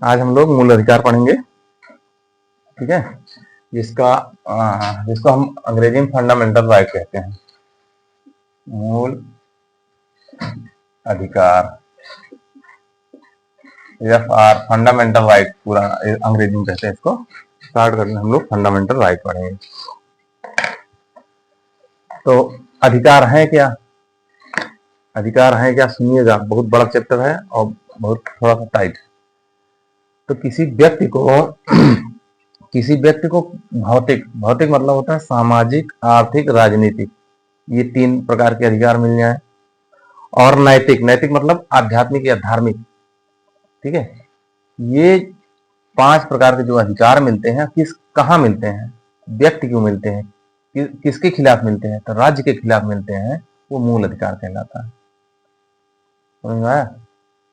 आज हम लोग मूल अधिकार पढ़ेंगे, ठीक है। जिसका जिसको हम अंग्रेजी में फंडामेंटल राइट कहते हैं। मूल अधिकार आर फंडामेंटल राइट पूरा अंग्रेजी में कहते हैं इसको। स्टार्ट करने हम लोग फंडामेंटल राइट पढ़ेंगे। तो अधिकार है क्या? अधिकार है क्या सुनिएगा, बहुत बड़ा चैप्टर है और बहुत थोड़ा सा टाइट है। तो किसी व्यक्ति को भौतिक मतलब होता है सामाजिक, आर्थिक, राजनीतिक, ये 3 प्रकार के अधिकार मिल जाए। और नैतिक मतलब आध्यात्मिक या धार्मिक, ठीक है। ये 5 प्रकार के जो अधिकार मिलते हैं, कहाँ मिलते हैं, व्यक्ति को मिलते हैं, किसके खिलाफ मिलते हैं, तो राज्य के खिलाफ मिलते हैं, वो मूल अधिकार कहलाता है। समझ में आया?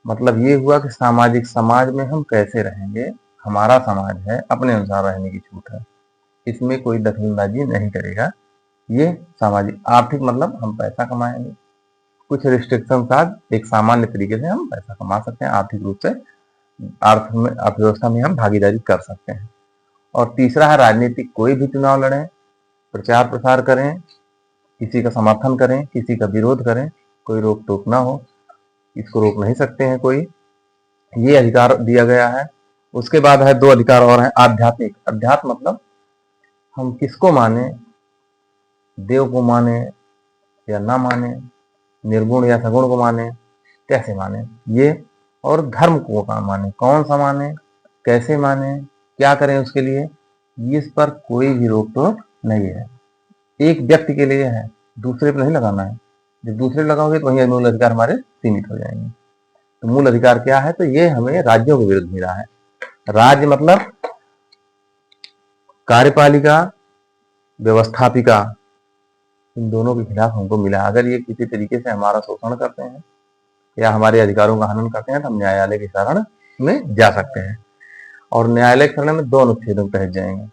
मतलब ये हुआ कि सामाजिक, समाज में हम कैसे रहेंगे, हमारा समाज है, अपने अनुसार रहने की छूट है, इसमें कोई दखलंदाजी नहीं करेगा। ये सामाजिक। आर्थिक मतलब हम पैसा कमाएंगे, कुछ रिस्ट्रिक्शन के साथ एक सामान्य तरीके से हम पैसा कमा सकते हैं, आर्थिक रूप से अर्थव्यवस्था में हम भागीदारी कर सकते हैं। और तीसरा है राजनीतिक, कोई भी चुनाव लड़ें, प्रचार प्रसार करें, किसी का समर्थन करें, किसी का विरोध करें, कोई रोक टोक ना हो, इसको रोक नहीं सकते हैं कोई, ये अधिकार दिया गया है। उसके बाद है 2 अधिकार और हैं। आध्यात्मिक, अध्यात्म मतलब हम किसको माने, देव को माने या ना माने, निर्गुण या सगुण को माने, कैसे माने ये। और धर्म को माने, कौन सा माने, कैसे माने, क्या करें उसके लिए, इस पर कोई भी रोक टोक नहीं है। एक व्यक्ति के लिए है, दूसरे पर नहीं लगाना है। जब दूसरे लगाओगे तो वही मूल अधिकार हमारे सीमित हो जाएंगे। तो मूल अधिकार क्या है, तो ये हमें राज्यों के विरुद्ध मिला है। राज्य मतलब कार्यपालिका, व्यवस्थापिका, इन दोनों के खिलाफ हमको मिला। अगर ये किसी तरीके से हमारा शोषण करते हैं या हमारे अधिकारों का हनन करते हैं तो हम न्यायालय के शरण में जा सकते हैं। और न्यायालय के शरण में 2 अनुच्छेदों के तहत जाएंगे।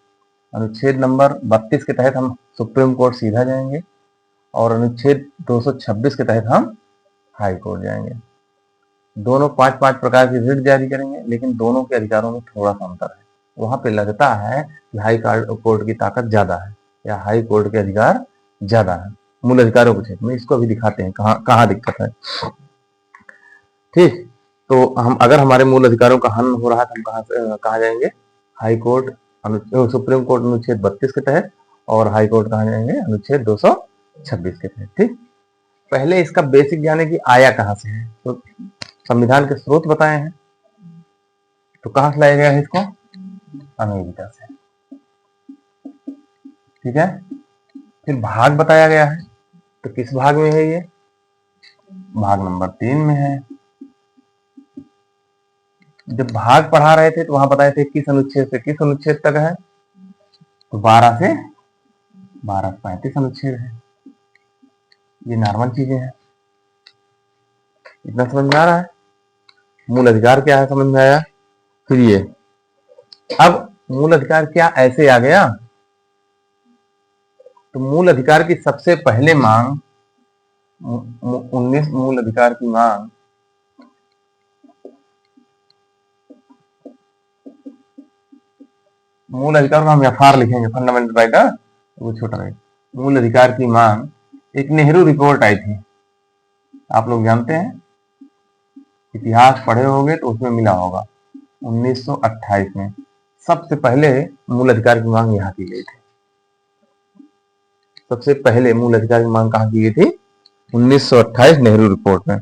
अनुच्छेद नंबर 32 के तहत हम सुप्रीम कोर्ट सीधा जाएंगे और अनुच्छेद 226 के तहत हम हाई कोर्ट जाएंगे। दोनों 5-5 प्रकार की रिट जारी करेंगे, लेकिन दोनों के अधिकारों में थोड़ा सा अंतर है। वहां पे लगता है कि हाई कोर्ट की ताकत ज्यादा है या हाई कोर्ट के अधिकार ज्यादा है मूल अधिकारों के क्षेत्र में। इसको अभी दिखाते हैं कहाँ दिक्कत है, ठीक। तो हम अगर हमारे मूल अधिकारों का हनन हो रहा है तो हम कहाँ जाएंगे, हाई कोर्ट, सुप्रीम कोर्ट अनुच्छेद 32 के तहत, और हाई कोर्ट कहाँ जाएंगे, अनुच्छेद 226 के तहत, ठीक। पहले इसका बेसिक जाने की आया कहाँ से है, तो संविधान के स्रोत बताए हैं। तो कहाँ से लाया गया है इसको, अमेरिका से, ठीक है। फिर भाग बताया गया है, तो किस भाग में है ये, भाग नंबर 3 में है। जब भाग पढ़ा रहे थे तो वहां बताए थे किस अनुच्छेद से किस अनुच्छेद तक है, तो 12 से 35 अनुच्छेद है। ये नॉर्मल चीजें हैं, इतना समझ में आ रहा है। मूल अधिकार क्या है समझ में आया। फिर ये अब मूल अधिकार क्या ऐसे आ गया, तो मूल अधिकार की सबसे पहले मांग 19 मूल अधिकार की मांग मूल अधिकार को हम एफआर लिखेंगे, फंडामेंटल राइट, वो छोटा राइट। मूल अधिकार की मांग, एक नेहरू रिपोर्ट आई थी, आप लोग जानते हैं, इतिहास पढ़े होंगे तो उसमें मिला होगा 1928 में सबसे पहले मूल अधिकार की मांग यहाँ की गई थी। सबसे पहले मूल अधिकार की मांग कहाँ की गई थी, 1928 नेहरू रिपोर्ट में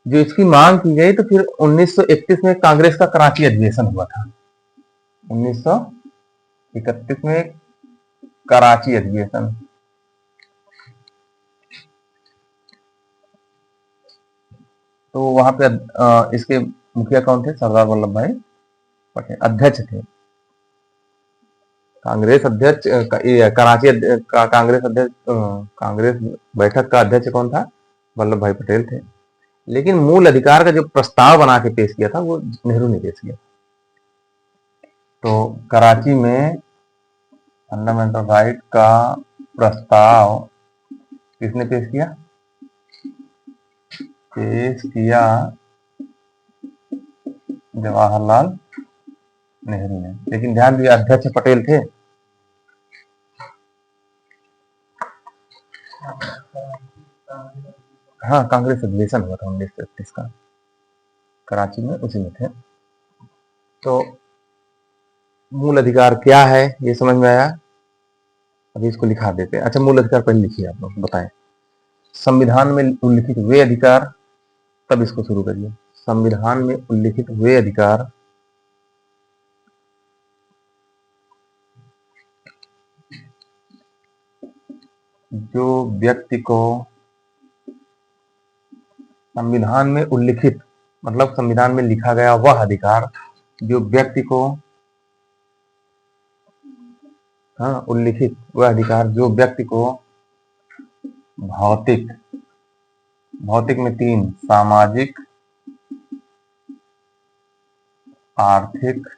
जो इसकी मांग की गई। तो फिर 1931 में कांग्रेस का कराची अधिवेशन हुआ था। 1931 में कराची अधिवेशन, तो वहां पे इसके मुखिया कौन थे, सरदार वल्लभ भाई पटेल अध्यक्ष थे। कांग्रेस अध्यक्ष कराची का कांग्रेस अध्यक्ष, कांग्रेस बैठक का अध्यक्ष कौन था, वल्लभ भाई पटेल थे। लेकिन मूल अधिकार का जो प्रस्ताव बना के पेश किया था वो नेहरू ने पेश किया। तो कराची में फंडामेंटल राइट का प्रस्ताव किसने पेश किया, जवाहरलाल नेहरू ने। लेकिन ध्यान दिया अध्यक्ष पटेल थे। हाँ, कांग्रेस अधिवेशन हुआ था 1931 का, कराची में, उसी में थे। तो मूल अधिकार क्या है ये समझ में आया। अभी इसको लिखा देते हैं। अच्छा, मूल अधिकार पहले लिखिए आप लोग, बताएं। संविधान में उल्लिखित वे अधिकार, तब इसको शुरू करिए। संविधान में उल्लिखित वे अधिकार जो व्यक्ति को, संविधान में उल्लिखित मतलब संविधान में लिखा गया वह अधिकार जो व्यक्ति को, हाँ, उल्लिखित वह अधिकार जो व्यक्ति को भौतिक, भौतिक में 3, सामाजिक, आर्थिक,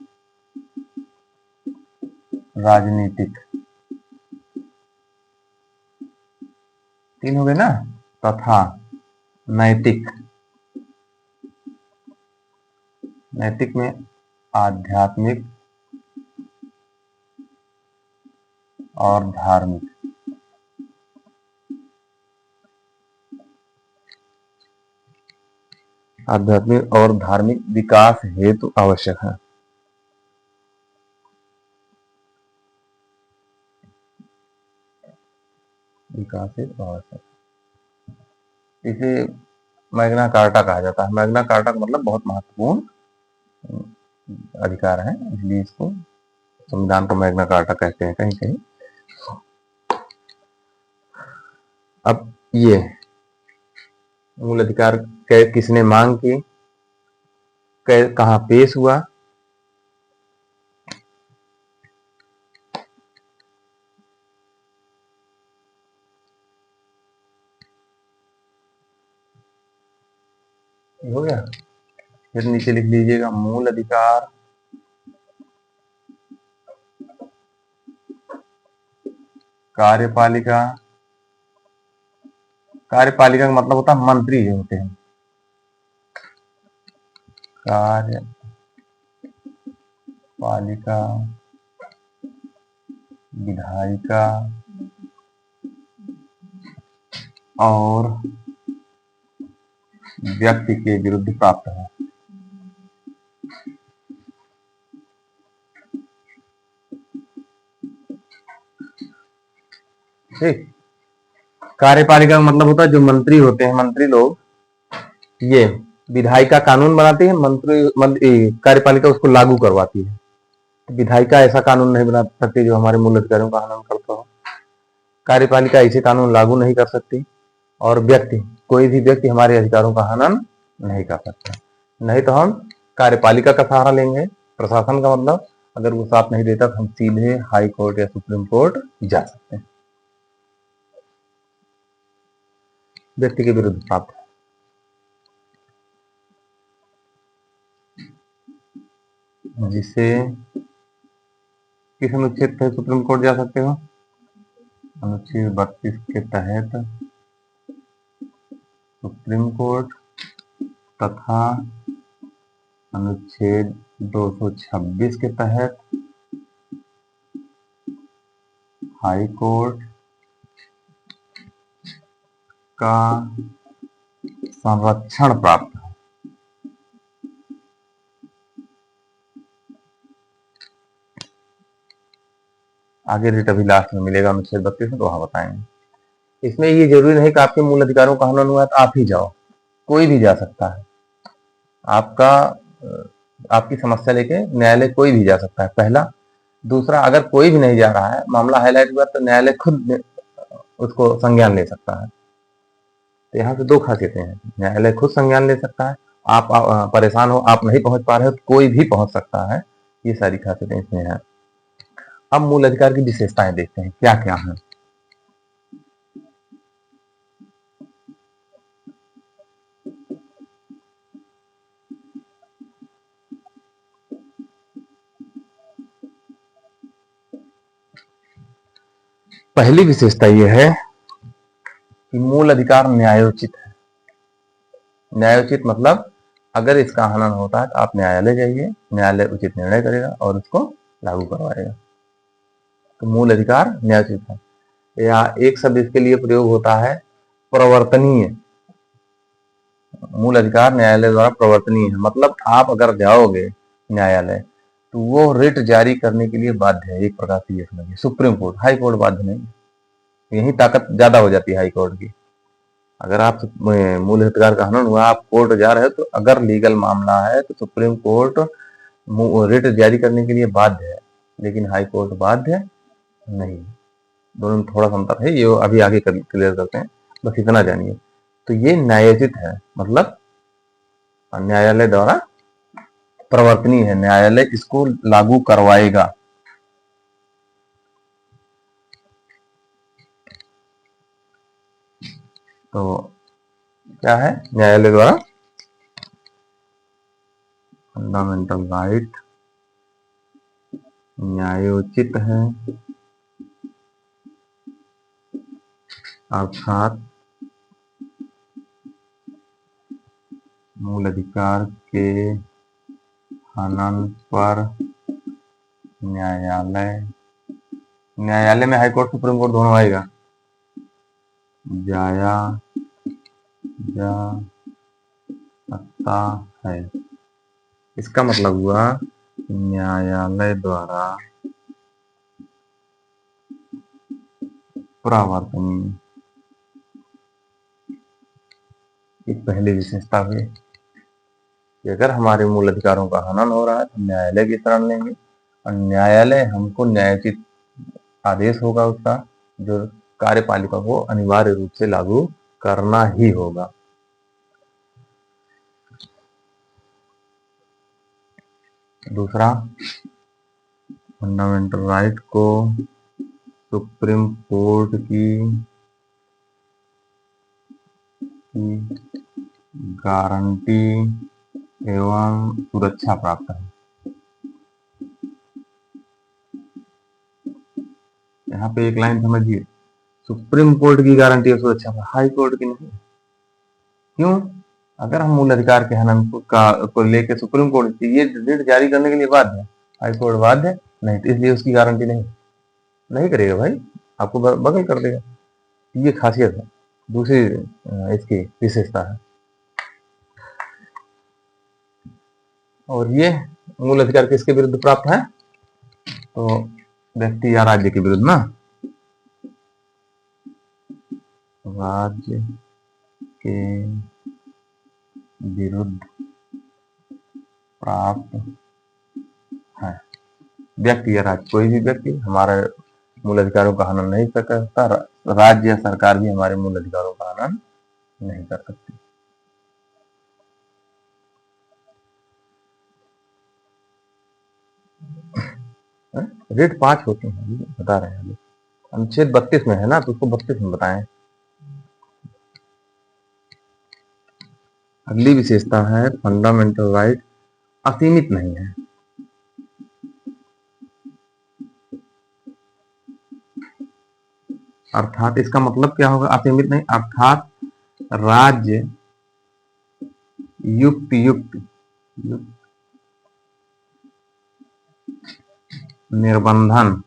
राजनीतिक, 3 हो गए ना, तथा नैतिक, नैतिक में आध्यात्मिक और धार्मिक, आध्यात्मिक और धार्मिक विकास हेतु आवश्यक है। विकास हेतु आवश्यक, इसे मैग्ना कार्टा कहा जाता है। मैग्ना कार्टा का मतलब बहुत महत्वपूर्ण अधिकार है, इसलिए इसको संविधान को मैग्ना कार्टा कहते हैं कहीं कहीं। अब ये मूल अधिकार किसने मांग की, कहाँ पेश हुआ, हो गया। फिर नीचे लिख लीजिएगा मूल अधिकार कार्यपालिका, कार्यपालिका का मतलब होता है मंत्री जो होते हैं, कार्यपालिका, विधायिका और व्यक्ति के विरुद्ध प्राप्त है। ठीक, कार्यपालिका का मतलब होता है जो मंत्री होते हैं, मंत्री लोग, ये विधायिका कानून बनाती है, मंत्री कार्यपालिका उसको लागू करवाती है। विधायिका ऐसा कानून नहीं बना सकती जो हमारे मूल अधिकारों का हनन करता हो, कार्यपालिका ऐसे कानून लागू नहीं कर सकती, और व्यक्ति, कोई भी व्यक्ति हमारे अधिकारों का हनन नहीं कर सकता। नहीं तो हम कार्यपालिका का सहारा लेंगे, प्रशासन का मतलब, अगर वो साथ नहीं देता तो हम सीधे हाई कोर्ट या सुप्रीम कोर्ट जा सकते हैं। व्यक्ति के विरुद्ध प्राप्त, जिसे किस अनुच्छेद पर सुप्रीम कोर्ट जा सकते हो, अनुच्छेद 32 के तहत सुप्रीम कोर्ट तथा अनुच्छेद 226 के तहत हाई कोर्ट का संरक्षण प्राप्त है। आगे रेट अभी लास्ट में मिलेगा अनुच्छेद 32 में, तो वहां बताएंगे। इसमें ये जरूरी नहीं कि आपके मूल अधिकारों का हनन हुआ है तो आप ही जाओ, कोई भी जा सकता है। आपका आपकी समस्या लेके न्यायालय कोई भी जा सकता है, पहला। दूसरा, अगर कोई भी नहीं जा रहा है, मामला हाईलाइट हुआ, तो न्यायालय खुद उसको संज्ञान ले सकता है। तो यहाँ से 2 खासियतें हैं, न्यायालय खुद संज्ञान ले सकता है, आप परेशान हो, आप नहीं पहुंच पा रहे हो तो कोई भी पहुंच सकता है। ये सारी खासियतें इसमें हैं। अब मूल अधिकार की विशेषताएं देखते हैं क्या क्या है। पहली विशेषता यह है कि मूल अधिकार न्यायोचित है। न्यायोचित मतलब अगर इसका हनन होता है तो आप न्यायालय जाइए, न्यायालय उचित निर्णय करेगा और उसको लागू करवाएगा। तो मूल अधिकार न्यायोचित है। या एक शब्द इसके लिए प्रयोग होता है प्रवर्तनीय। मूल अधिकार न्यायालय द्वारा प्रवर्तनीय है, मतलब आप अगर जाओगे न्यायालय तो वो रिट जारी करने के लिए बाध्य है। एक प्रकार से ये समझिए, सुप्रीम कोर्ट, हाई कोर्ट बाध्य नहीं है। यही ताकत ज्यादा हो जाती है हाई कोर्ट की। अगर आप मूल अधिकार का हनन हुआ, आप कोर्ट जा रहे हो, तो अगर लीगल मामला है तो सुप्रीम कोर्ट रिट जारी करने के लिए बाध्य है, लेकिन हाई कोर्ट बाध्य नहीं। दोनों में थोड़ा सा अंतर है, ये अभी आगे क्लियर करते हैं, बस इतना जानिए। तो ये न्यायोचित है, मतलब न्यायालय द्वारा प्रवर्तनीय है, न्यायालय इसको लागू करवाएगा। तो क्या है न्यायालय द्वारा फंडामेंटल राइट न्यायोचित है, अर्थात मूल अधिकार के हनन पर न्यायालय में हाई कोर्ट सुप्रीम कोर्ट दोनों आएगा, जाया जा सकता है। इसका मतलब हुआ न्यायालय द्वारा प्रवर्तनीय। एक पहली विशेषता हुई कि अगर हमारे मूल अधिकारों का हनन हो रहा है तो न्यायालय की शरण लेंगे, और न्यायालय हमको न्यायोचित आदेश होगा उसका, जो कार्यपालिका को अनिवार्य रूप से लागू करना ही होगा। दूसरा, फंडामेंटल राइट को सुप्रीम कोर्ट की गारंटी एवं सुरक्षा प्राप्त है। यहाँ पे एक लाइन समझिए, सुप्रीम कोर्ट की गारंटी और सुरक्षा, हाई कोर्ट की नहीं। क्यों? अगर हम मूल अधिकार के हनन को लेके सुप्रीम कोर्ट ये रिट जारी करने के लिए बाध्य है, हाई कोर्ट बाध्य नहीं, तो इसलिए उसकी गारंटी नहीं करेगा भाई, आपको बगल कर देगा। ये खासियत है, दूसरी इसकी विशेषता है। और ये मूल अधिकार किसके विरुद्ध प्राप्त है? तो व्यक्ति या राज्य के विरुद्ध ना, राज्य के विरुद्ध प्राप्त है। व्यक्ति या राज्य, कोई भी व्यक्ति हमारे मूल अधिकारों का हनन नहीं कर सकता, राज्य या सरकार भी हमारे मूल अधिकारों का हनन नहीं कर सकती। रेट 5 होते हैं, बता रहे हैं। अनुच्छेद 32 में है ना, तो उसको 32 में बताएं। अगली विशेषता है फंडामेंटल राइट असीमित नहीं है। अर्थात इसका मतलब क्या होगा असीमित नहीं? अर्थात राज्य युक्त निर्बंधन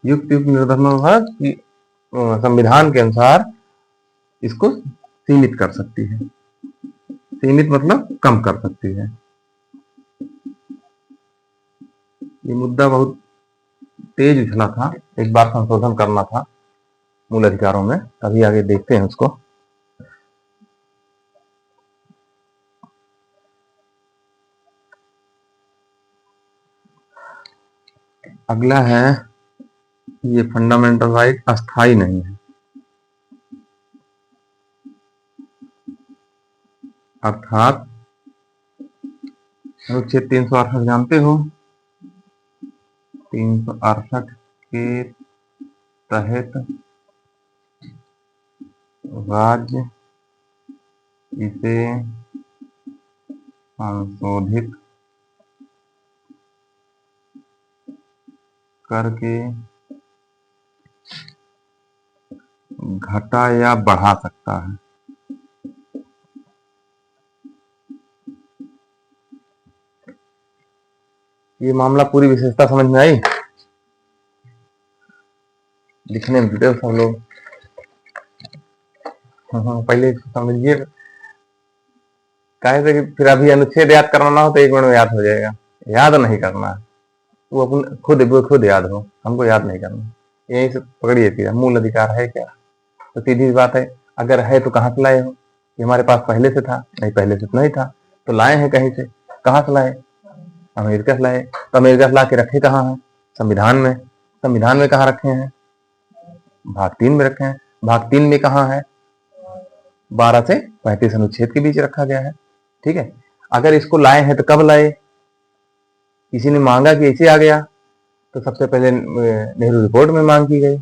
निर्बंधन की संविधान के अनुसार इसको सीमित कर सकती है। सीमित मतलब कम कर सकती है। ये मुद्दा बहुत तेज उछला था, एक बार संशोधन करना था मूल अधिकारों में, अभी आगे देखते हैं उसको। अगला है, ये फंडामेंटल राइट अस्थाई नहीं है। अर्थात अनुच्छेद 368 जानते हो, 368 के तहत राज्य इसे संशोधित करके घटा या बढ़ा सकता है। ये मामला पूरी विशेषता समझ में आई? लिखने में जुटे सब लोग। हाँ, पहले समझिए काहे कि फिर अभी अनुच्छेद याद करना ना हो तो 1 मिनट में याद हो जाएगा। याद नहीं करना है, वो अपन खुद याद हो, हमको याद नहीं करना। यही से पकड़िए सीधा, मूल अधिकार है क्या? तो सीधी बात है, अगर है तो कहाँ से लाए हो? ये हमारे पास पहले से था? नहीं, पहले से तो नहीं था, तो लाए हैं कहीं से। कहाँ से लाए? अमेरिका से लाए। तो अमेरिका से ला के रखे कहाँ है? संविधान में। संविधान में कहाँ रखे हैं? भाग 3 में रखे हैं। भाग 3 में कहाँ है? 12 से 35 अनुच्छेद के बीच रखा गया है। ठीक है, अगर इसको लाए हैं तो कब लाए? किसी ने मांगा कि ऐसे आ गया? तो सबसे पहले नेहरू रिपोर्ट में मांग की गई,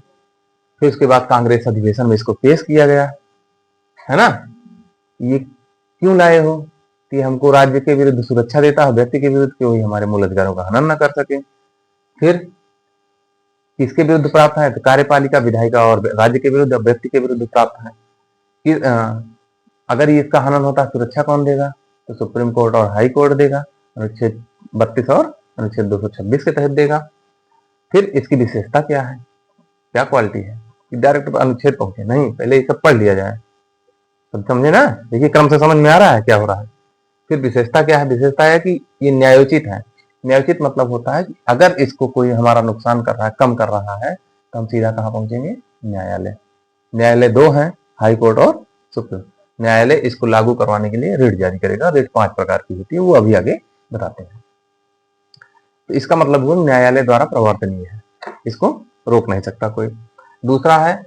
फिर उसके बाद कांग्रेस अधिवेशन में इसको पेश किया गया, है ना? ये क्यों लाए हो? कि हमको राज्य के विरुद्ध सुरक्षा देता है, व्यक्ति के विरुद्ध, कि वही हमारे मूल अधिकारों का हनन न कर सके। फिर किसके विरुद्ध प्राप्त है? तो कार्यपालिका, विधायिका और राज्य के विरुद्ध, व्यक्ति के विरुद्ध प्राप्त है। कि अगर ये इसका हनन होता है, सुरक्षा कौन देगा? तो सुप्रीम कोर्ट और हाई कोर्ट देगा, अनुच्छेद 32 और अनुच्छेद 226 के तहत देगा। फिर इसकी विशेषता क्या है, क्या क्वालिटी है कि डायरेक्ट अनुच्छेद पहुंचे? नहीं, पहले ये सब पढ़ लिया जाए, सब समझे ना? देखिए क्रम से समझ में आ रहा है क्या हो रहा है। फिर विशेषता क्या है? विशेषता है कि ये न्यायोचित है। न्यायोचित मतलब होता है कि अगर इसको कोई हमारा नुकसान कर रहा है, कम कर रहा है, तो हम सीधा कहाँ पहुंचेंगे? न्यायालय। न्यायालय 2 है, हाई कोर्ट और सुप्रीम। न्यायालय इसको लागू करवाने के लिए रिट जारी करेगा। रिट 5 प्रकार की होती है, वो अभी आगे बताते हैं। तो इसका मतलब वो न्यायालय द्वारा प्रवर्तनीय है, इसको रोक नहीं सकता कोई। दूसरा है,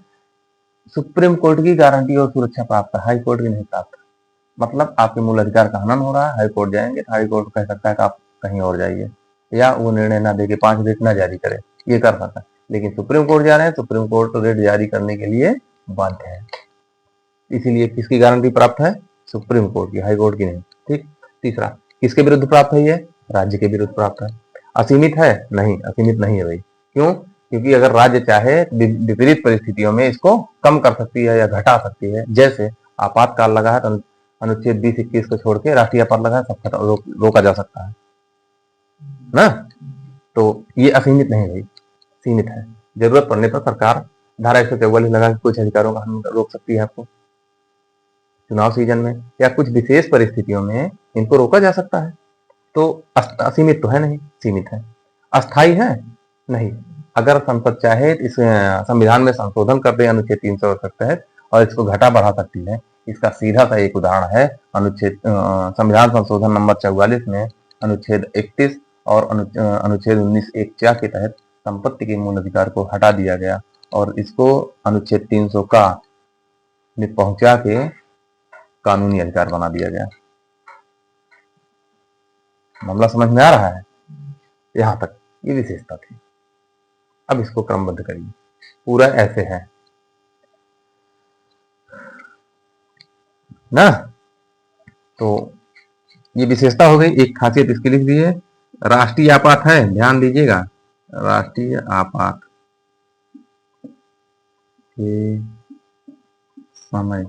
सुप्रीम कोर्ट की गारंटी और सुरक्षा प्राप्त है, हाई कोर्ट की नहीं प्राप्त। मतलब आपके मूल अधिकार का हनन हो रहा है, हाई कोर्ट जाएंगे तो हाई कोर्ट कह सकता है कि आप कहीं और जाइए, या वो निर्णय ना देके 5 रिट ना जारी करे, ये कर सकता है। लेकिन सुप्रीम कोर्ट जा रहे हैं, सुप्रीम कोर्ट तो रिट जारी करने के लिए बाध्य है। इसीलिए किसकी गारंटी प्राप्त है? सुप्रीम कोर्ट की, हाई कोर्ट की नहीं। ठीक। तीसरा, किसके विरुद्ध प्राप्त है? ये राज्य के विरुद्ध प्राप्त है। असीमित है? नहीं, असीमित नहीं है भाई। क्यों? क्योंकि अगर राज्य चाहे विपरीत परिस्थितियों में इसको कम कर सकती है या घटा सकती है। जैसे आपातकाल लगा है तो अनुच्छेद 20-21 को छोड़ के राष्ट्रीय आपात लगा है, सब रोका जा सकता है ना? तो ये असीमित नहीं भाई, सीमित है। जरूरत पड़ने पर सरकार धारा 144 लगा के कुछ अधिकारों का हनन रोक सकती है आपको चुनाव सीजन में, या कुछ विशेष परिस्थितियों में इनको रोका जा सकता है। तो असीमित तो है नहीं, सीमित है। अस्थायी है? नहीं। अगर संसद चाहे इस संविधान में संशोधन कर दे अनुच्छेद 368 के तहत और इसको घटा बढ़ा सकती है। इसका सीधा सा एक उदाहरण है अनुच्छेद संविधान संशोधन नंबर 44 में अनुच्छेद 31 और अनुच्छेद 19(1)(4) के तहत संपत्ति के मूल अधिकार को हटा दिया गया और इसको अनुच्छेद 300 का में पहुंचा के कानूनी अधिकार बना दिया गया। मामला समझ में आ रहा है? यहां तक ये विशेषता थी। अब इसको क्रमबद्ध करिए, पूरा ऐसे है ना? तो ये विशेषता हो गई। एक खासियत इसकी लिख दी है, राष्ट्रीय आपात है, ध्यान दीजिएगा, राष्ट्रीय आपात के समय।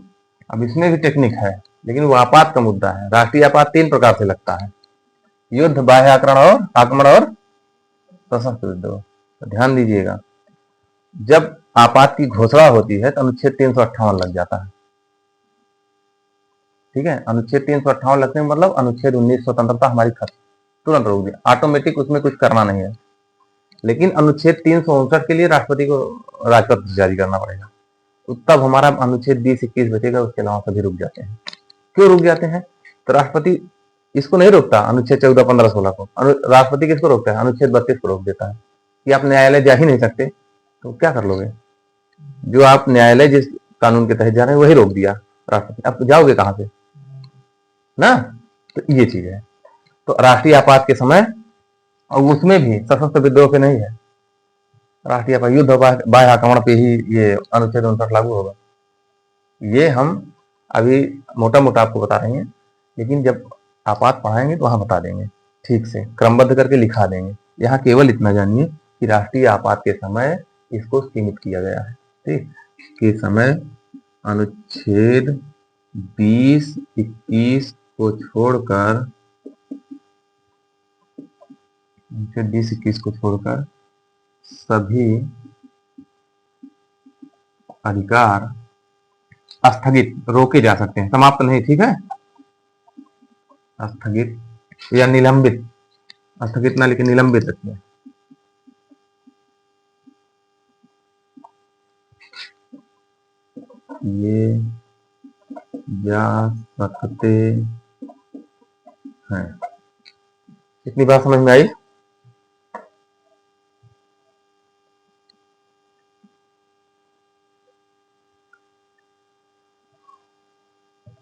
अब इसमें भी टेक्निक है, लेकिन वो आपात का मुद्दा है। राष्ट्रीय आपात 3 प्रकार से लगता है, युद्ध, बाह्य आक्रमण और सशस्त्र विद्रोह। तो ध्यान दीजिएगा, जब आपात की घोषणा होती है तो अनुच्छेद 358 लग जाता है। ठीक है, अनुच्छेद 358 लगने में मतलब अनुच्छेद 19 स्वतंत्रता हमारी खत्म, तुरंत रोक दिया, ऑटोमेटिक, उसमें कुछ करना नहीं है। लेकिन अनुच्छेद 359 के लिए राष्ट्रपति को राजपत्र जारी करना पड़ेगा, तो तब हमारा अनुच्छेद 20-21 बचेगा, उसके अलावा सभी रुक जाते हैं। क्यों रुक जाते हैं? तो राष्ट्रपति इसको नहीं रोकता, अनुच्छेद 14, 15, 16 को। राष्ट्रपति किसको रोकता है? अनुच्छेद 32 को रोक देता है कि आप न्यायालय जा ही नहीं सकते। तो क्या कर लोगे? जो आप न्यायालय जिस कानून के तहत जा रहे हैं वही रोक दिया राष्ट्रपति, अब जाओगे कहां से ना? तो ये चीज है। तो राष्ट्रीय आपात के समय, और उसमें भी सशस्त्र विद्रोह पे नहीं है, राष्ट्रीय आपात युद्ध बाह्य आक्रमण पे ही ये अनुच्छेद 59 लागू होगा। ये हम अभी मोटा मोटा आपको बता रहे हैं, लेकिन जब आपात पढ़ाएंगे तो वहां बता देंगे, ठीक से क्रमबद्ध करके लिखा देंगे। यहाँ केवल इतना जानिए कि राष्ट्रीय आपात के समय इसको सीमित किया गया है। ठीक, के समय अनुच्छेद 20, 21 को छोड़कर सभी अधिकार स्थगित, रोके जा सकते हैं, समाप्त नहीं, ठीक है, स्थगित या निलंबित, स्थगित ना लेकिन निलंबित रखिए, ये जा सकते हैं। इतनी बात समझ में आई?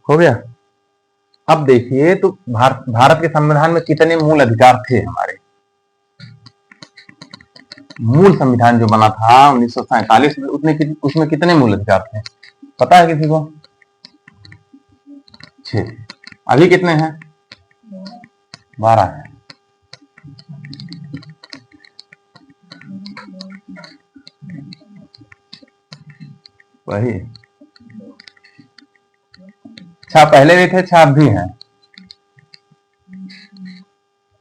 हो गया? अब देखिए तो भारत के संविधान में कितने मूल अधिकार थे हमारे? मूल संविधान जो बना था 1947 में, उसमें कितने मूल अधिकार थे पता है किसी को? 6। अभी कितने हैं? 12 हैं। वही 6 पहले भी थे, 6 अब भी हैं।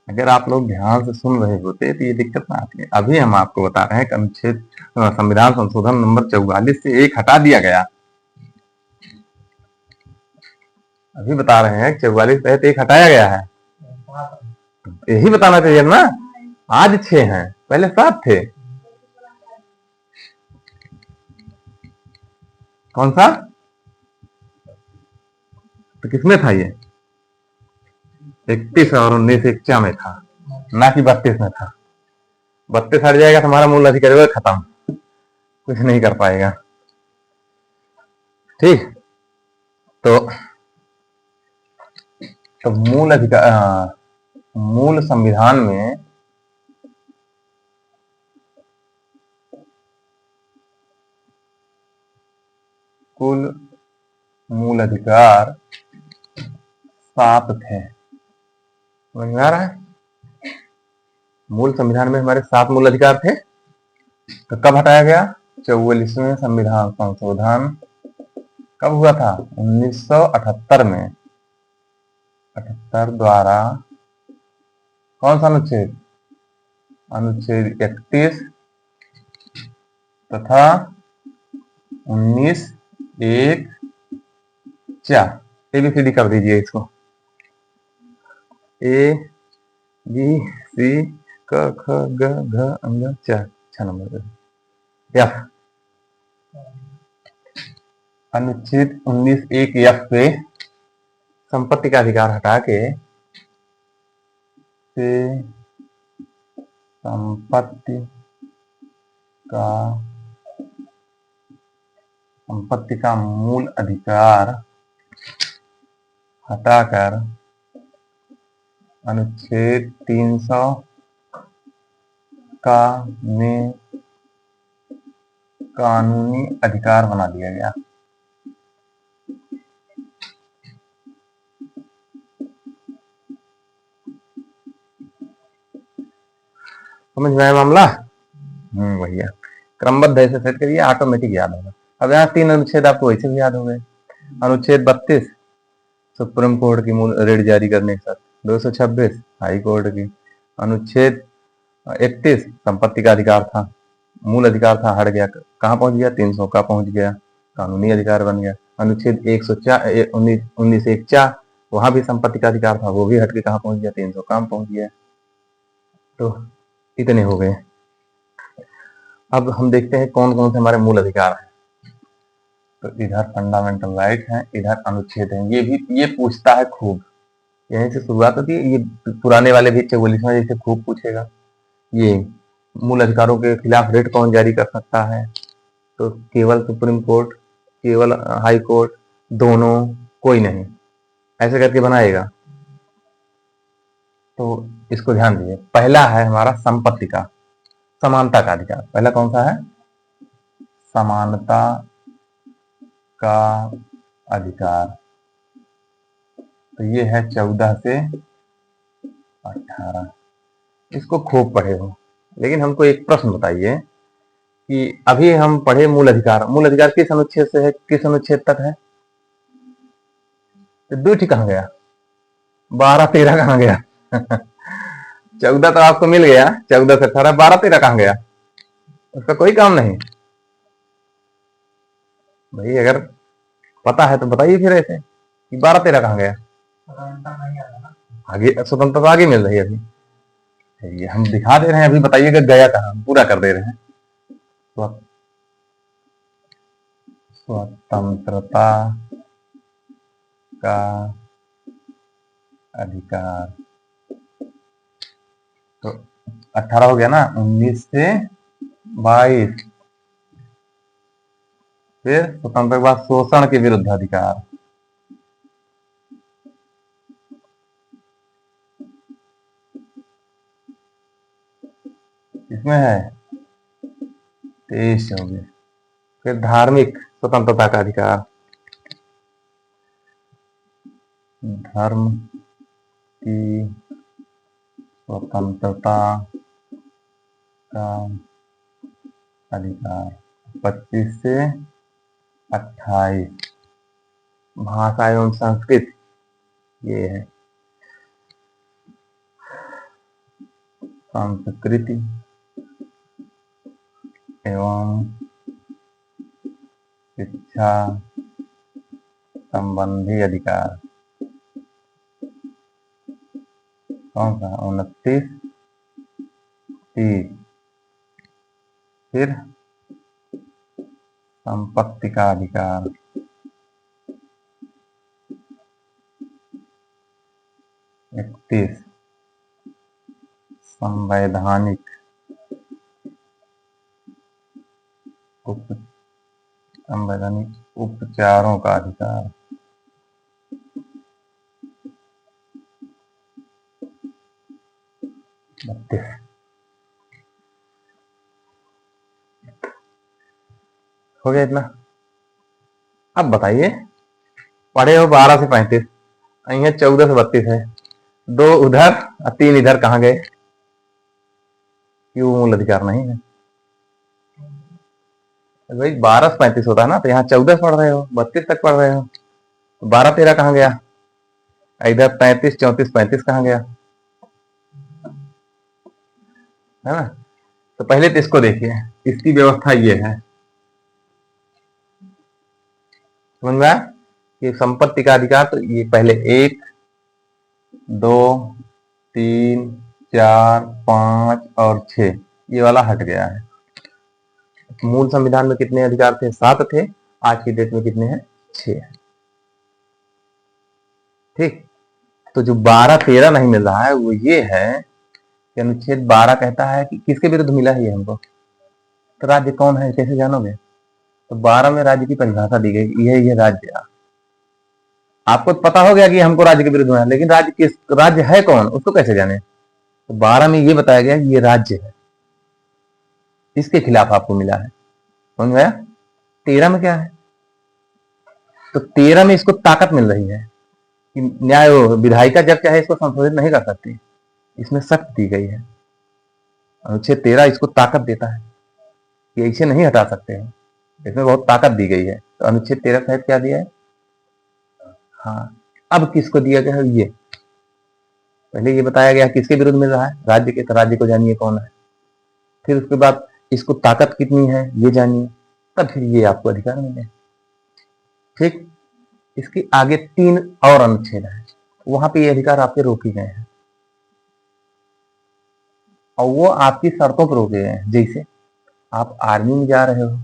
अगर आप लोग ध्यान से सुन रहे होते तो ये दिक्कत ना आती है। अभी हम आपको बता रहे हैं कि अनुच्छेद संविधान संशोधन नंबर 44 से 1 हटा दिया गया। अभी बता रहे हैं 44 तहत 1 हटाया गया है, यही बताना चाहिए ना। आज 6 हैं, पहले 7 थे। कौन सा? तो किसमें था ये? 31 और 19 एक चा में था, ना कि 32 में था। 32 हट जाएगा तो हमारा मूल अधिकार खत्म, कुछ नहीं कर पाएगा। ठीक, तो मूल अधिकार, मूल संविधान में कुल मूल अधिकार 7 थे। समझ में आ रहा है? मूल संविधान में हमारे 7 मूल अधिकार थे। तो कब हटाया गया? 44वें संविधान संशोधन कब हुआ था? 1978 में। 78 द्वारा कौन सा अनुच्छेद? अनुच्छेद 31 तथा 19 1 चा। ABCD कर दीजिए इसको, A B C क ख ग घ अंग च, 6 नंबर पे। F अनुच्छेद 19 1 F पे संपत्ति का अधिकार हटा के से संपत्ति का मूल अधिकार हटाकर अनुच्छेद 300 का में कानूनी अधिकार बना दिया गया। समझ में आया मामला? भैया क्रमबद्ध ऐसे सेट करिए, ऑटोमेटिक याद होगा। अब यहाँ 3 अनुच्छेद आपको वैसे भी याद हो गए। अनुच्छेद 32 सुप्रीम कोर्ट की मूल रेड जारी करने के साथ, 226 हाई कोर्ट की, अनुच्छेद 31 संपत्ति का अधिकार था, मूल अधिकार था, हट गया, कहाँ पहुंच गया? 300 का पहुंच गया, कानूनी अधिकार बन गया। अनुच्छेद 104 19 1 चा, वहां भी संपत्ति का अधिकार था, वो भी हट के कहाँ पहुंच गया? 300 काम पहुंच गया। तो इतने हो गए। अब हम देखते हैं कौन कौन से हमारे मूल अधिकार हैं। तो इधर फंडामेंटल राइट है, इधर अनुच्छेद है। ये पूछता है खूब, यहीं से शुरुआत होती है। ये पुराने वाले भी 44वां जैसे खूब पूछेगा। ये मूल अधिकारों के खिलाफ रिट कौन जारी कर सकता है? तो केवल सुप्रीम कोर्ट, केवल हाई कोर्ट, दोनों, कोई नहीं, ऐसे करके बनाएगा। तो इसको ध्यान दीजिए। पहला है हमारा संपत्ति का, समानता का अधिकार। पहला कौन सा है? समानता का अधिकार। तो ये है 14 से 18। इसको खूब पढ़े हो, लेकिन हमको एक प्रश्न बताइए कि अभी हम पढ़े मूल अधिकार। मूल अधिकार किस अनुच्छेद से है, किस अनुच्छेद तक है? तो 2 ठीक कहाँ गया? 12 13 कहाँ गया? 14 तो आपको मिल गया, 14 से 18, 12 13 कहाँ गया? उसका कोई काम नहीं भाई। अगर पता है तो बताइए फिर ऐसे कि 12 13 कहाँ गया? आगे स्वतंत्रता आगे मिल रही है अभी, ये हम दिखा दे रहे हैं, अभी बताइएगा गया कहाँ, पूरा कर दे रहे हैं। स्वतंत्रता का अधिकार तो 18 हो गया ना, 19 से 22। फिर स्वतंत्रता के बाद शोषण के विरुद्ध अधिकार, इसमें है 23 हो गए। फिर धार्मिक स्वतंत्रता का अधिकार, धर्म की स्वतंत्रता का अधिकार 25 से 28। भाषा एवं संस्कृति ये है, संस्कृति एवं शिक्षा संबंधी अधिकार कौन सा? 29 30। फिर संपत्ति का अधिकार, 31। संवैधानिक संवैधानिक उपचारों का अधिकार, 32। हो गया इतना। अब बताइए, पढ़े हो 12 से 35, यहाँ 14 से 32 है, 2 उधर और 3 इधर कहाँ गए? क्यों मूल अधिकार नहीं है भाई? 12 से 35 होता है ना, तो यहाँ 14 पढ़ रहे हो, 32 तक पढ़ रहे हो, तो 12 13 कहाँ गया? इधर 35 34 35 कहाँ गया? है ना? तो पहले तो इसको देखिए, इसकी व्यवस्था ये है, समझ में आया? कि संपत्ति का अधिकार तो ये पहले 1 2 3 4 5 और 6 ये वाला हट गया है। मूल संविधान में कितने अधिकार थे? 7 थे, आज की डेट में कितने हैं? 6 है। ठीक, तो जो 12 13 नहीं मिल रहा है वो ये है कि अनुच्छेद 12 कहता है कि किसके विरुद्ध मिला है ये हमको? तो राज्य कौन है कैसे जानोगे? तो 12 में राज्य की परिभाषा दी गई, ये राज्य। आपको पता हो गया कि हमको राज्य के विरुद्ध में है, लेकिन राज्य है कौन उसको कैसे जाने? तो 12 में ये बताया गया ये राज्य है, इसके खिलाफ आपको मिला है, समझ में आया? 13 में क्या है? तो 13 में इसको ताकत मिल रही है कि न्याय विधायिका जब चाहे इसको संशोधित नहीं कर सकती, इसमें शक्ति दी गई है। अनुच्छेद 13 इसको ताकत देता है कि ऐसे नहीं हटा सकते हैं, इसमें बहुत ताकत दी गई है। तो अनुच्छेद 13 के तहत क्या दिया है? हाँ, अब किसको दिया गया है? ये पहले ये बताया गया किसके विरुद्ध मिल रहा है? राज्य के, तो राज्य को जानिए कौन है। फिर उसके बाद इसको ताकत कितनी है ये जानिए, तब फिर ये आपको अधिकार मिले। ठीक, इसके आगे 3 और अनुच्छेद है, वहां पे ये अधिकार आपके रोके गए हैं, और वो आपकी शर्तों पर रोके गए हैं। जैसे आप आर्मी में जा रहे हो,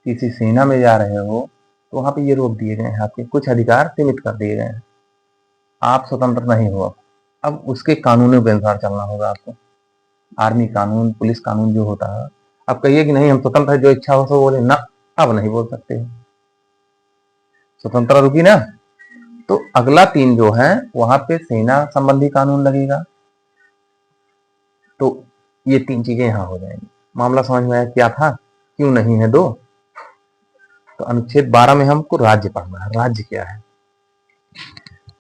किसी सेना में जा रहे हो, तो वहां पे ये रोक दिए गए हैं, आपके कुछ अधिकार सीमित कर दिए गए हैं, आप स्वतंत्र नहीं हो। अब उसके कानूनों के अनुसार चलना होगा आपको। आर्मी कानून, पुलिस कानून जो होता है, अब कहिए कि नहीं हम स्वतंत्र है, जो इच्छा हो सो बोले, ना, अब नहीं बोल सकते। स्वतंत्रता रुकी ना, तो अगला 3 जो है वहां पे सेना संबंधी कानून लगेगा। तो ये 3 चीजें यहां हो जाएंगी। मामला समझ में आया क्या था, क्यों नहीं है 2? तो अनुच्छेद 12 में हमको राज्य पढ़ना है। राज्य क्या है?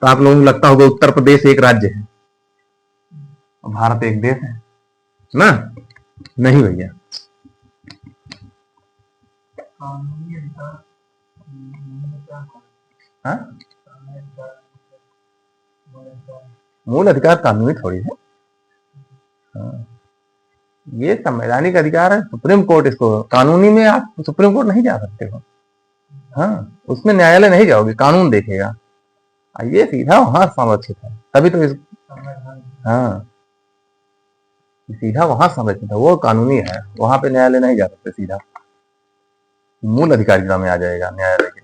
तो आप लोगों को लगता होगा उत्तर प्रदेश एक राज्य है, भारत एक देश है ना? नहीं भैया, हाँ? मूल अधिकार कानूनी थोड़ी है। हाँ। ये संवैधानिक अधिकार है, सुप्रीम कोर्ट इसको, कानूनी में आप सुप्रीम कोर्ट नहीं जा सकते हो। हाँ, उसमें न्यायालय नहीं जाओगे, कानून देखेगा। ये सीधा वहां संरक्षित है, तभी तो इस, हाँ, सीधा वहां संरक्षित है, वो कानूनी है, वहां पे न्यायालय नहीं जा सकते, सीधा मूल अधिकारिता में आ जाएगा न्यायालय के।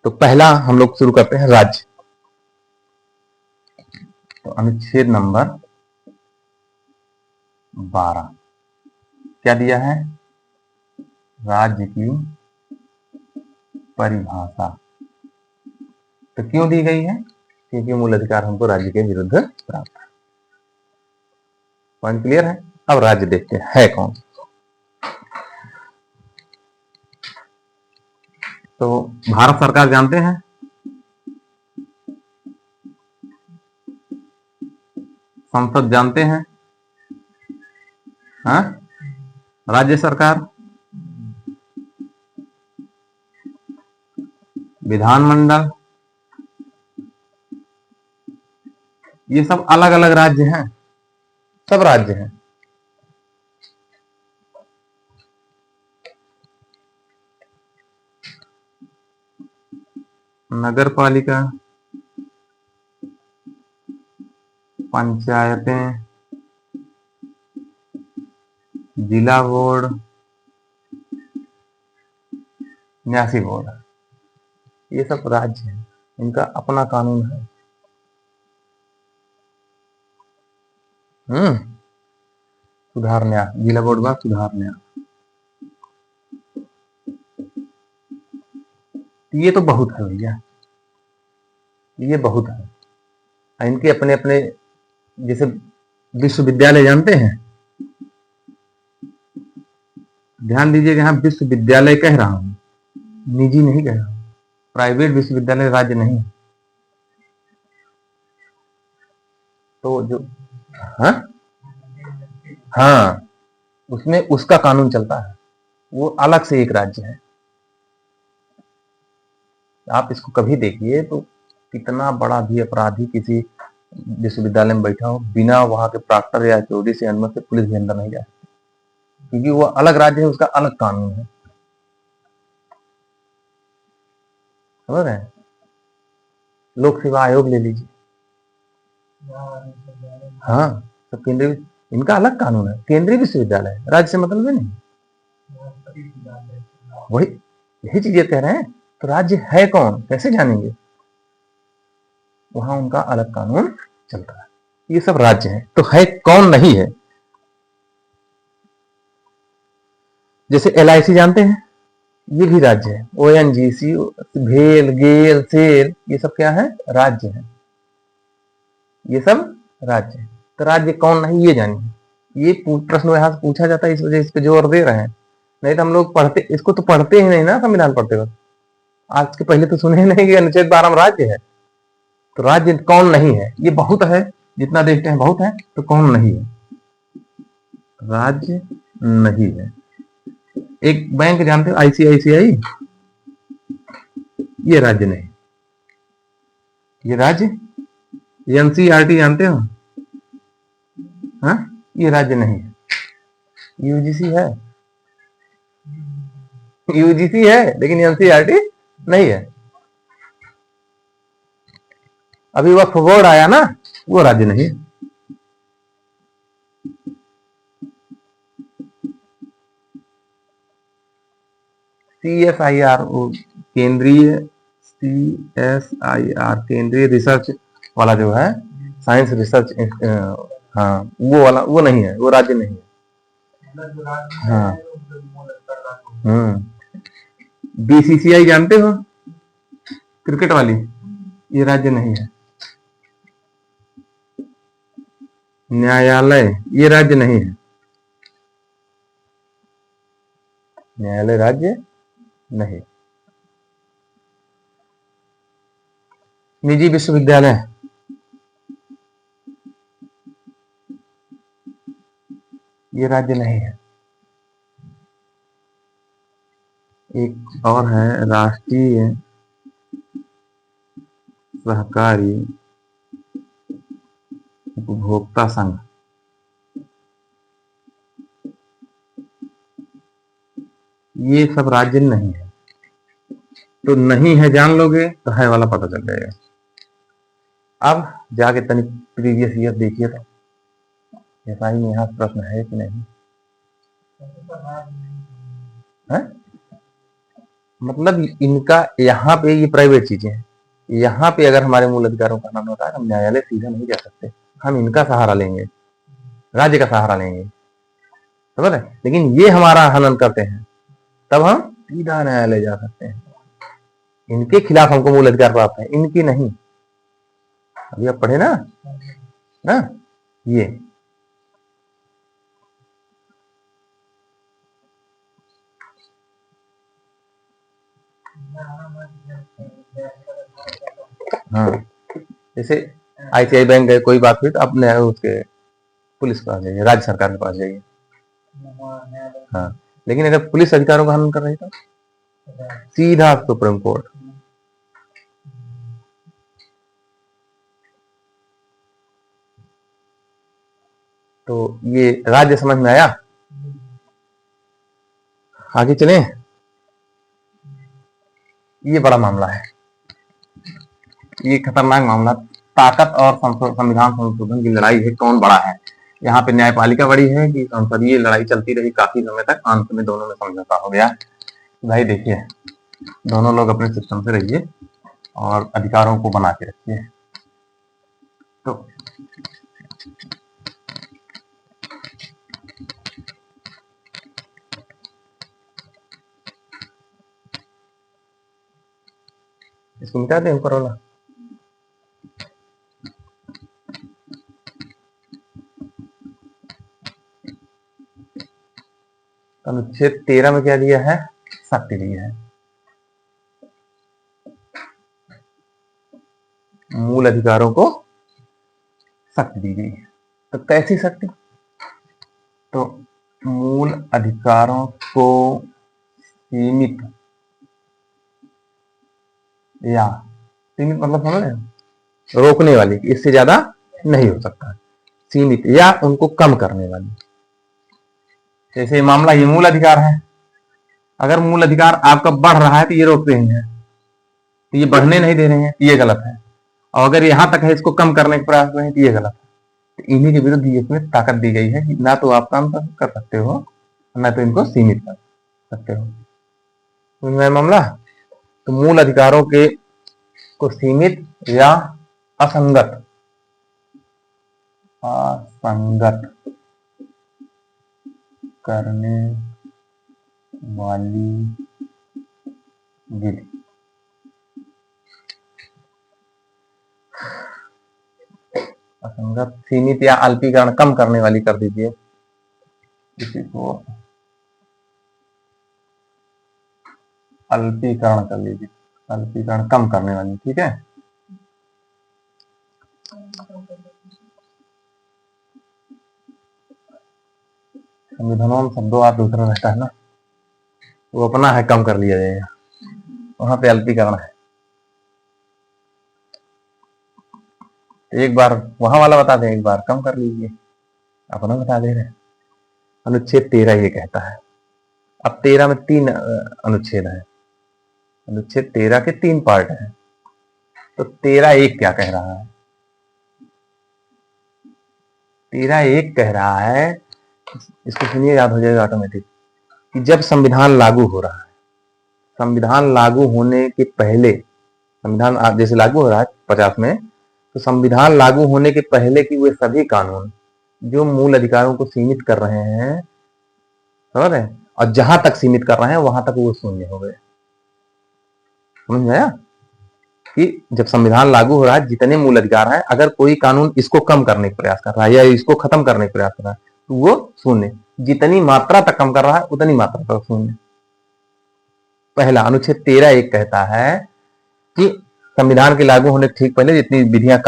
तो पहला हम लोग शुरू करते हैं राज्य। तो अनुच्छेद नंबर 12 क्या दिया है? राज्य की परिभाषा। तो क्यों दी गई है? क्योंकि मूल अधिकार हमको राज्य के विरुद्ध प्राप्त है। पॉइंट क्लियर है? अब राज्य देखते हैं है कौन। तो भारत सरकार जानते हैं, संसद जानते हैं, हाँ? राज्य सरकार, विधानमंडल, ये सब अलग अलग राज्य हैं, सब राज्य हैं। नगर पालिका, पंचायतें, जिला बोर्ड, न्यासी बोर्ड, ये सब राज्य हैं, इनका अपना कानून है। सुधार न्यास, जिला बोर्ड का सुधार न्यास, ये तो बहुत है भैया, ये बहुत है। इनके अपने अपने, जैसे विश्वविद्यालय जानते हैं, ध्यान दीजिएगा, यहाँ विश्वविद्यालय कह रहा हूं, निजी नहीं कह रहा हूं। प्राइवेट विश्वविद्यालय राज्य नहीं है। तो जो, हाँ, हाँ, उसमें उसका कानून चलता है, वो अलग से एक राज्य है। आप इसको कभी देखिए तो कितना बड़ा भी अपराधी किसी विश्वविद्यालय में बैठा हो, बिना वहां के प्राक्टर या चौधरी से अनुमति से पुलिस भी अंदर नहीं जा सकती, क्योंकि वो अलग राज्य है, उसका अलग कानून है। समझ रहे हैं? लोक सेवा आयोग ले लीजिए, हाँ, सब केंद्रीय, इनका अलग कानून है, केंद्रीय विश्वविद्यालय, राज्य से मतलब ही नहीं। वही, यही चीजें कह रहे हैं। तो राज्य है कौन, कैसे जानेंगे? वहां उनका अलग कानून चलता है। ये सब राज्य है। तो है कौन नहीं है? जैसे LIC जानते हैं, ये भी राज्य है। ONGC, भेल, गेल, सेल, ये सब क्या है? राज्य है। ये सब राज्य है। तो राज्य कौन नहीं, ये जानिए। ये प्रश्न यहां से पूछा जाता है, इस वजह इस पे जोर दे रहे हैं। नहीं तो हम लोग पढ़ते, इसको तो पढ़ते ही नहीं ना संविधान पढ़ते वक्त। आज के पहले तो सुने नहीं कि अनुच्छेद 12 में राज्य है। तो राज्य कौन नहीं है, ये बहुत है, जितना देखते हैं बहुत है। तो कौन नहीं है? राज्य नहीं है। एक बैंक जानते हो, ICICI, ये राज्य नहीं, ये राज्य। NCERT जानते हो, हाँ, ये राज्य नहीं है। UGC है, UGC है, लेकिन NCERT नहीं है। अभी वक्फ बोर्ड आया ना, वो राज्य नहीं है। CSIR, केंद्रीय, CSIR, केंद्रीय रिसर्च वाला जो है, साइंस रिसर्च, हाँ, वो वाला, वो नहीं है, वो राज्य नहीं है। हाँ, BCCI जानते हो, क्रिकेट वाली, ये राज्य नहीं है। न्यायालय, ये राज्य नहीं है। न्यायालय राज्य नहीं। निजी विश्वविद्यालय, ये राज्य नहीं है। एक और है राष्ट्रीय सहकारी उपभोक्ता संघ। ये सब राज्य नहीं है, तो नहीं है जान लोगे तो है वाला पता चल जाएगा। अब जाके तनिक प्रीवियस ईयर देखिए तो ऐसा ही यहाँ प्रश्न है कि नहीं है? मतलब इनका यहाँ पे ये प्राइवेट चीजें हैं, यहाँ पे अगर हमारे मूल अधिकारों का हनन होता है हम न्यायालय सीधा नहीं जा सकते, हम इनका सहारा लेंगे, राज्य का सहारा लेंगे, समझ रहे? लेकिन ये हमारा हनन करते हैं तब हम सीधा न्यायालय जा सकते हैं। इनके खिलाफ हमको मूल अधिकार प्राप्त है, इनकी नहीं। अभी आप पढ़े ना ये हाँ, जैसे आईसीआई बैंक है, कोई बात हुई तो अपने उसके पुलिस के पास जाइए, राज्य सरकार के पास जाइए। हाँ, लेकिन अगर पुलिस अधिकारों का हनन कर रही तो सीधा सुप्रीम कोर्ट। तो ये राज्य समझ में आया? आगे चले। ये बड़ा मामला है, ये खतरनाक मामला। ताकत और संविधान संशोधन की लड़ाई है, कौन बड़ा है? यहाँ पे न्यायपालिका बड़ी है कि संसदीय लड़ाई चलती रही काफी समय तक, अंत में दोनों में समझौता हो गया। भाई देखिए, दोनों लोग अपने सिस्टम से रहिए और अधिकारों को बना के रखिए। तो इसको मिटा दें ऊपर वाला। अनुच्छेद 13 में क्या दिया है? शक्ति दी है, मूल अधिकारों को शक्ति दी गई है। तो कैसी शक्ति? तो मूल अधिकारों को सीमित या सीमित मतलब समझ रहे हैं, रोकने वाली, इससे ज्यादा नहीं हो सकता, सीमित या उनको कम करने वाली। जैसे मामला ये मूल अधिकार है, अगर मूल अधिकार आपका बढ़ रहा है तो ये रोक रहे हैं, तो ये बढ़ने नहीं दे रहे हैं, ये गलत है। और अगर यहां तक है इसको कम करने का प्रयास कर रहे हैं तो ये गलत है। तो इन्हीं के विरुद्ध इसमें ताकत दी गई है कि ना तो आप काम कर सकते हो ना तो इनको सीमित कर सकते हो। तो मामला, तो मूल अधिकारों के को सीमित या असंगत करने वाली विधि। असंगत, सीमित या अल्पीकरण, कम करने वाली कर दीजिए, इसी को अल्पीकरण कर लीजिए, अल्पीकरण कम करने वाली, ठीक है। संविधानों में शब्दों आप दूसरा रहता है ना, वो अपना है, कम कर लिया जाएगा, वहां पे अल्पीकरण है। एक बार वहां वाला बता दें, एक बार कम कर लीजिए, अपना बता दे रहे हैं। अनुच्छेद 13 ये कहता है। अब 13 में 3 अनुच्छेद है, अनुच्छेद 13 के 3 पार्ट हैं। तो 13(1) क्या कह रहा है? 13(1) कह रहा है, इसको सुनिए, याद हो जाएगा ऑटोमेटिक, कि जब संविधान लागू हो रहा है, संविधान लागू होने के पहले, संविधान जैसे लागू हो रहा है 50 में, तो संविधान लागू होने के पहले की वे सभी कानून जो मूल अधिकारों को सीमित कर रहे हैं, समझ रहे हैं, और जहां तक सीमित कर रहे हैं वहां तक वो शून्य हो गए। समझ में आया कि जब संविधान लागू हो रहा है, जितने मूल अधिकार हैं, अगर कोई कानून इसको कम करने का प्रयास कर रहा है या इसको खत्म करने का प्रयास कर रहा है तो वो शून्य, जितनी मात्रा तक कम कर रहा है उतनी मात्रा तक शून्य। पहला अनुच्छेद 13(1) कहता है कि संविधान के लागू होने ठीक पहले जितनी विधियां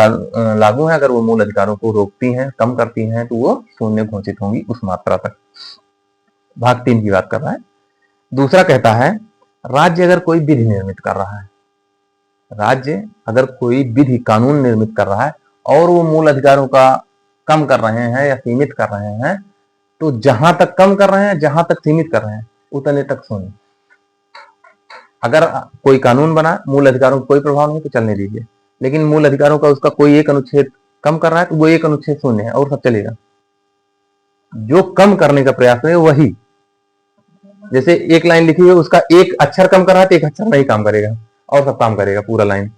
लागू हैं, अगर वो मूल अधिकारों को रोकती हैं, कम करती हैं, तो वो शून्य घोषित होंगी उस मात्रा तक। भाग 3 की बात कर रहा है। दूसरा कहता है राज्य अगर कोई विधि निर्मित कर रहा है, राज्य अगर कोई विधि कानून निर्मित कर रहा है और वो मूल अधिकारों का कम कर रहे हैं या सीमित कर रहे हैं, तो जहां तक कम कर रहे हैं, जहां तक सीमित कर रहे हैं, उतने तक सुनिए। अगर कोई कानून बना, मूल अधिकारों को कोई प्रभाव नहीं, तो चलने दीजिए। लेकिन मूल अधिकारों का उसका कोई एक अनुच्छेद कम कर रहा है, तो वो एक अनुच्छेद शून्य है और सब चलेगा। जो कम करने का प्रयास है वही, जैसे एक लाइन लिखी है, उसका एक अक्षर कम कर रहा है तो एक अक्षर नहीं काम करेगा और सब काम करेगा पूरा लाइन।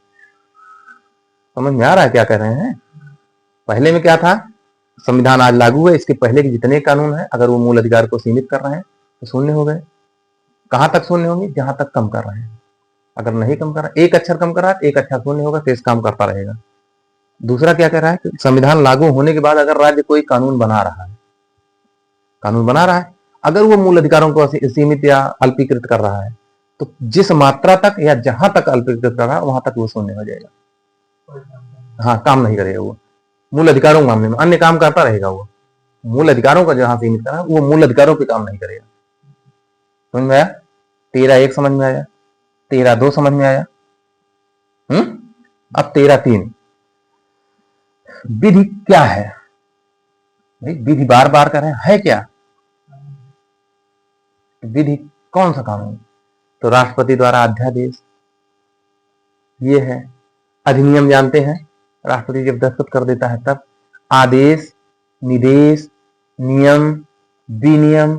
समझ में आ रहा है क्या कह रहे हैं? पहले में क्या था, संविधान आज लागू है, इसके पहले के जितने कानून है अगर वो मूल अधिकार को सीमित कर रहे हैं तो शून्य हो गए। कहां तक शून्य होंगे? जहां तक कम कर रहे हैं। अगर नहीं कम कर रहा, एक अक्षर कम कर रहा है, एक अक्षर शून्य होगा, शेष काम करता रहेगा। दूसरा क्या कह रहा है कि संविधान लागू होने के बाद अगर राज्य कोई कानून बना रहा है, अगर वो मूल अधिकारों को सीमित या अल्पीकृत कर रहा है, तो जिस मात्रा तक या जहां तक अल्पीकृत कर रहा है वहां तक वो शून्य हो जाएगा। हाँ, काम नहीं करेगा वो मूल अधिकारों के मामले में। अन्य काम करता रहेगा वो, मूल अधिकारों का जहां सीमित करा वो मूल अधिकारों पे काम नहीं करेगा। समझ में आया? 13(1) समझ में आया? 13(2) समझ में आया? अब 13(3) विधि क्या है भाई? विधि बार बार कर रहे हैं, है क्या विधि? कौन सा कानून? तो राष्ट्रपति द्वारा अध्यादेश, ये है। अधिनियम जानते हैं, राष्ट्रपति जब दस्तखत कर देता है तब। आदेश, निदेश, नियम, विनियम,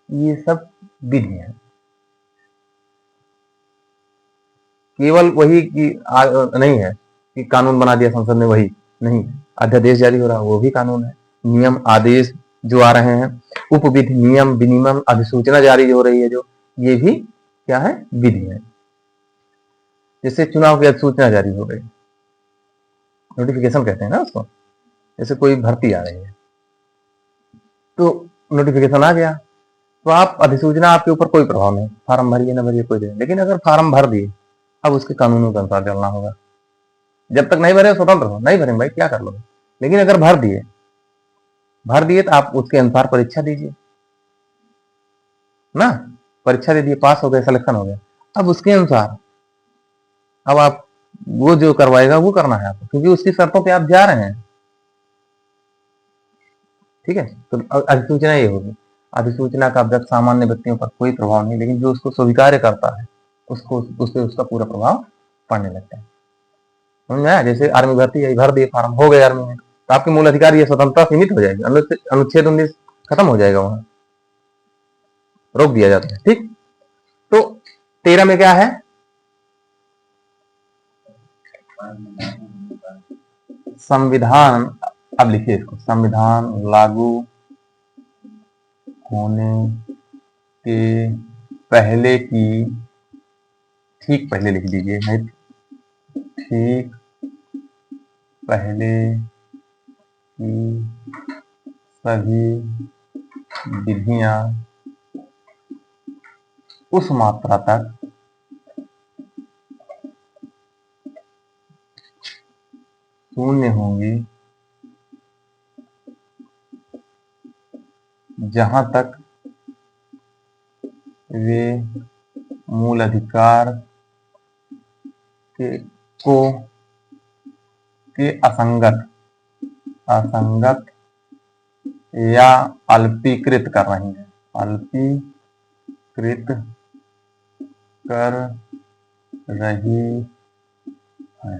ये सब विधि है। केवल वही कि नहीं है कि कानून बना दिया संसद ने, वही नहीं। अध्यादेश जारी हो रहा है वो भी कानून है। नियम, आदेश जो आ रहे हैं, उपविधि, नियम, विनियम, अधिसूचना जारी हो रही है जो, ये भी क्या है? विधि है। जैसे चुनाव की अधिसूचना जारी हो गई, नोटिफिकेशन कहते हैं ना उसको। जैसे कोई भर्ती आ रही है तो नोटिफिकेशन आ गया, तो आप अधिसूचना, आपके ऊपर कोई प्रभाव नहीं, फार्म भरिए ना भरिए कोई नहीं। लेकिन अगर फार्म भर दिए, अब उसके कानूनों के अनुसार चलना होगा। जब तक नहीं भरे स्वतंत्र हो, नहीं भरे भाई क्या कर लो। लेकिन अगर भर दिए तो आप उसके अनुसार परीक्षा दीजिए ना। परीक्षा दे दिए, पास हो गए, सिलेक्शन हो गया, अब उसके अनुसार अब आप वो जो करवाएगा वो करना है आपको, क्योंकि उसकी शर्तों पे आप जा रहे हैं। ठीक है, तो अधिसूचना ये होगी। अधिसूचना का अब तक सामान्य व्यक्तियों पर कोई प्रभाव नहीं, लेकिन जो उसको स्वीकार करता है उसको उस पर उसका पूरा प्रभाव पड़ने लगता है। समझ में आया? जैसे आर्मी भर्ती है, भर दिए फार्म, हो गए आर्मी में, तो आपके मूल अधिकार, ये स्वतंत्रता सीमित हो जाएगी। अनुच्छेद 19 खत्म हो जाएगा, वहां रोक दिया जाता है। ठीक, तो 13 में क्या है? संविधान, अब लिखिए इसको, संविधान लागू होने के पहले की, ठीक पहले लिख दीजिए, नहीं ठीक पहले की सभी विधियां उस मात्रा तक शून्य होंगी जहां तक वे मूल अधिकार के को के असंगत या अल्पीकृत कर रही है, अल्पीकृत कर रही है।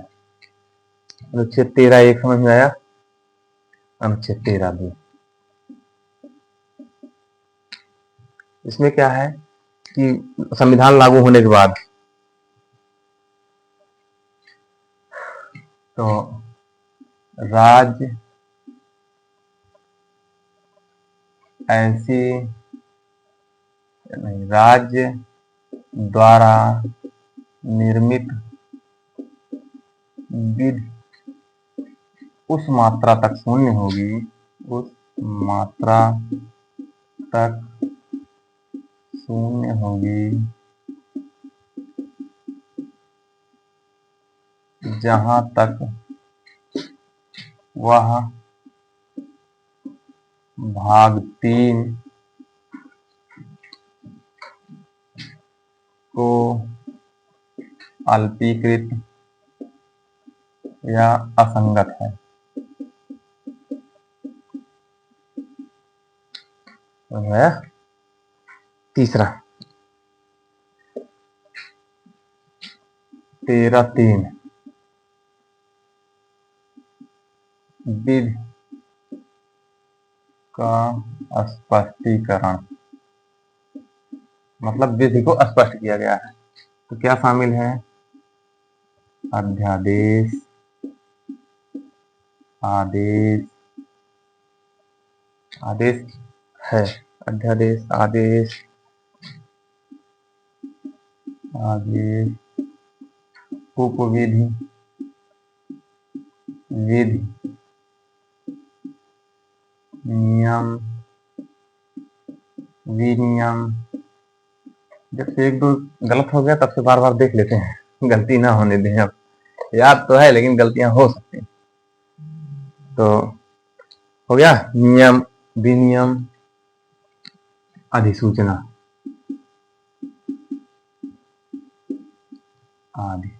अनुच्छेद 13(1) समझ में आया? अनुच्छेद 13(2), इसमें क्या है कि संविधान लागू होने के बाद तो राज्य ऐसी नहीं, राज्य द्वारा निर्मित विधि उस मात्रा तक शून्य होगी, उस मात्रा तक शून्य होगी जहां तक वह भाग 3 को अल्पीकृत या असंगत है। है तीसरा 13(3) विधि का स्पष्टीकरण, मतलब विधि को स्पष्ट किया गया है। तो क्या शामिल है? अध्यादेश, आदेश, आदेश है, अध्यादेश, आदेश, आदेश, उपविधि, विधि, नियम, विनियम। जब से एक दो गलत हो गया तब से बार बार देख लेते हैं, गलती ना होने दें। अब याद तो है लेकिन गलतियां हो सकती हैं। तो हो गया नियम, विनियम, अधिसूचना आदि।